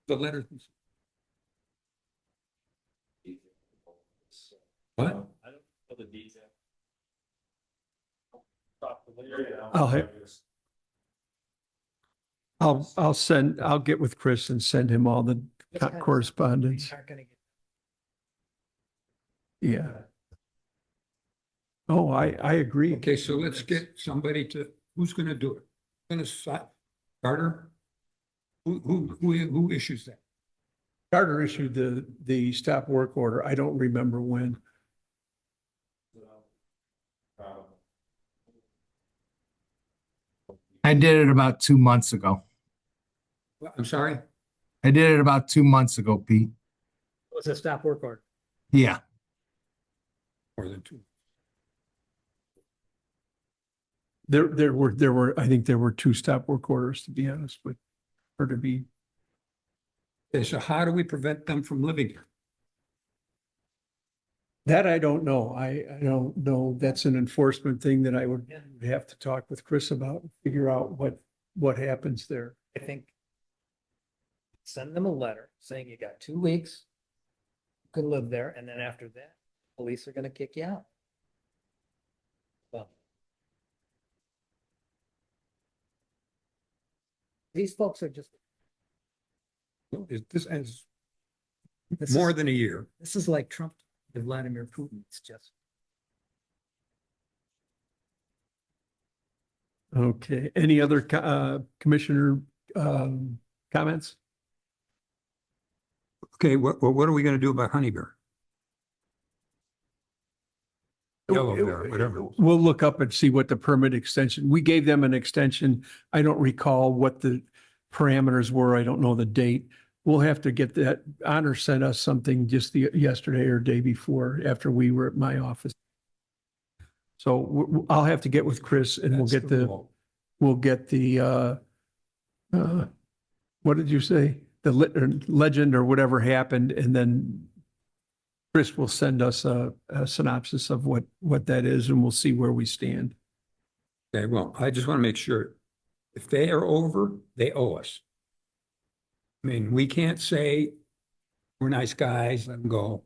The letters. What? I don't know the detail. Talk to Larry, I'll get with Chris and send him all the correspondence. Aren't gonna get- Yeah. Oh, I agree. Okay, so let's get somebody who's gonna do it? Carter? Who issues that? Carter issued the stop work order. I don't remember when. I did it about 2 months ago. I'm sorry? I did it about 2 months ago, Pete. What's a stop work order? Yeah. More than two. There were, I think there were 2 stop work orders, to be honest with, or to be. Okay, so how do we prevent them from living here? That I don't know. I don't know. That's an enforcement thing that I would have to talk with Chris about, and figure out what happens there. I think send them a letter saying you got 2 weeks. You can live there, and then after that, police are gonna kick you out. Well. These folks are just, This is This more is- than a year. This is like Trump to Vladimir Putin. It's just. Okay, any other commissioner comments? Okay, what are we gonna do about Honey Bear? Yellow Bear, whatever. We'll look up and see what the permit extension, we gave them an extension. I don't recall what the parameters were. I don't know the date. We'll have to get that. Honor sent us something just yesterday or day before after we were at my office. So I'll have to get with Chris and we'll That's get the the, rule. we'll get the, what did you say? The legend or whatever happened, and then Chris will send us a synopsis of what that is, and we'll see where we stand. Okay, well, I just want to make sure, if they are over, they owe us. I mean, we can't say, we're nice guys, let them go.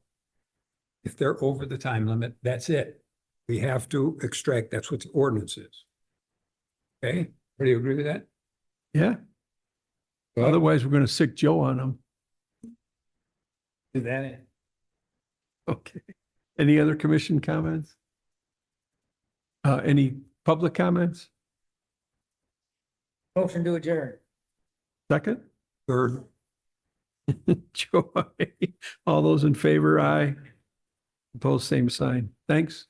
If they're over the time limit, that's it. We have to extract, that's what the ordinance is. Okay, do you agree with that? Yeah, otherwise we're going to sick Joe on them. Do that. Okay. Any other commission comments? Any public comments? Motion to adjourn. Second? Third, Joy. All those in favor, aye. Opposed, same sign. Thanks.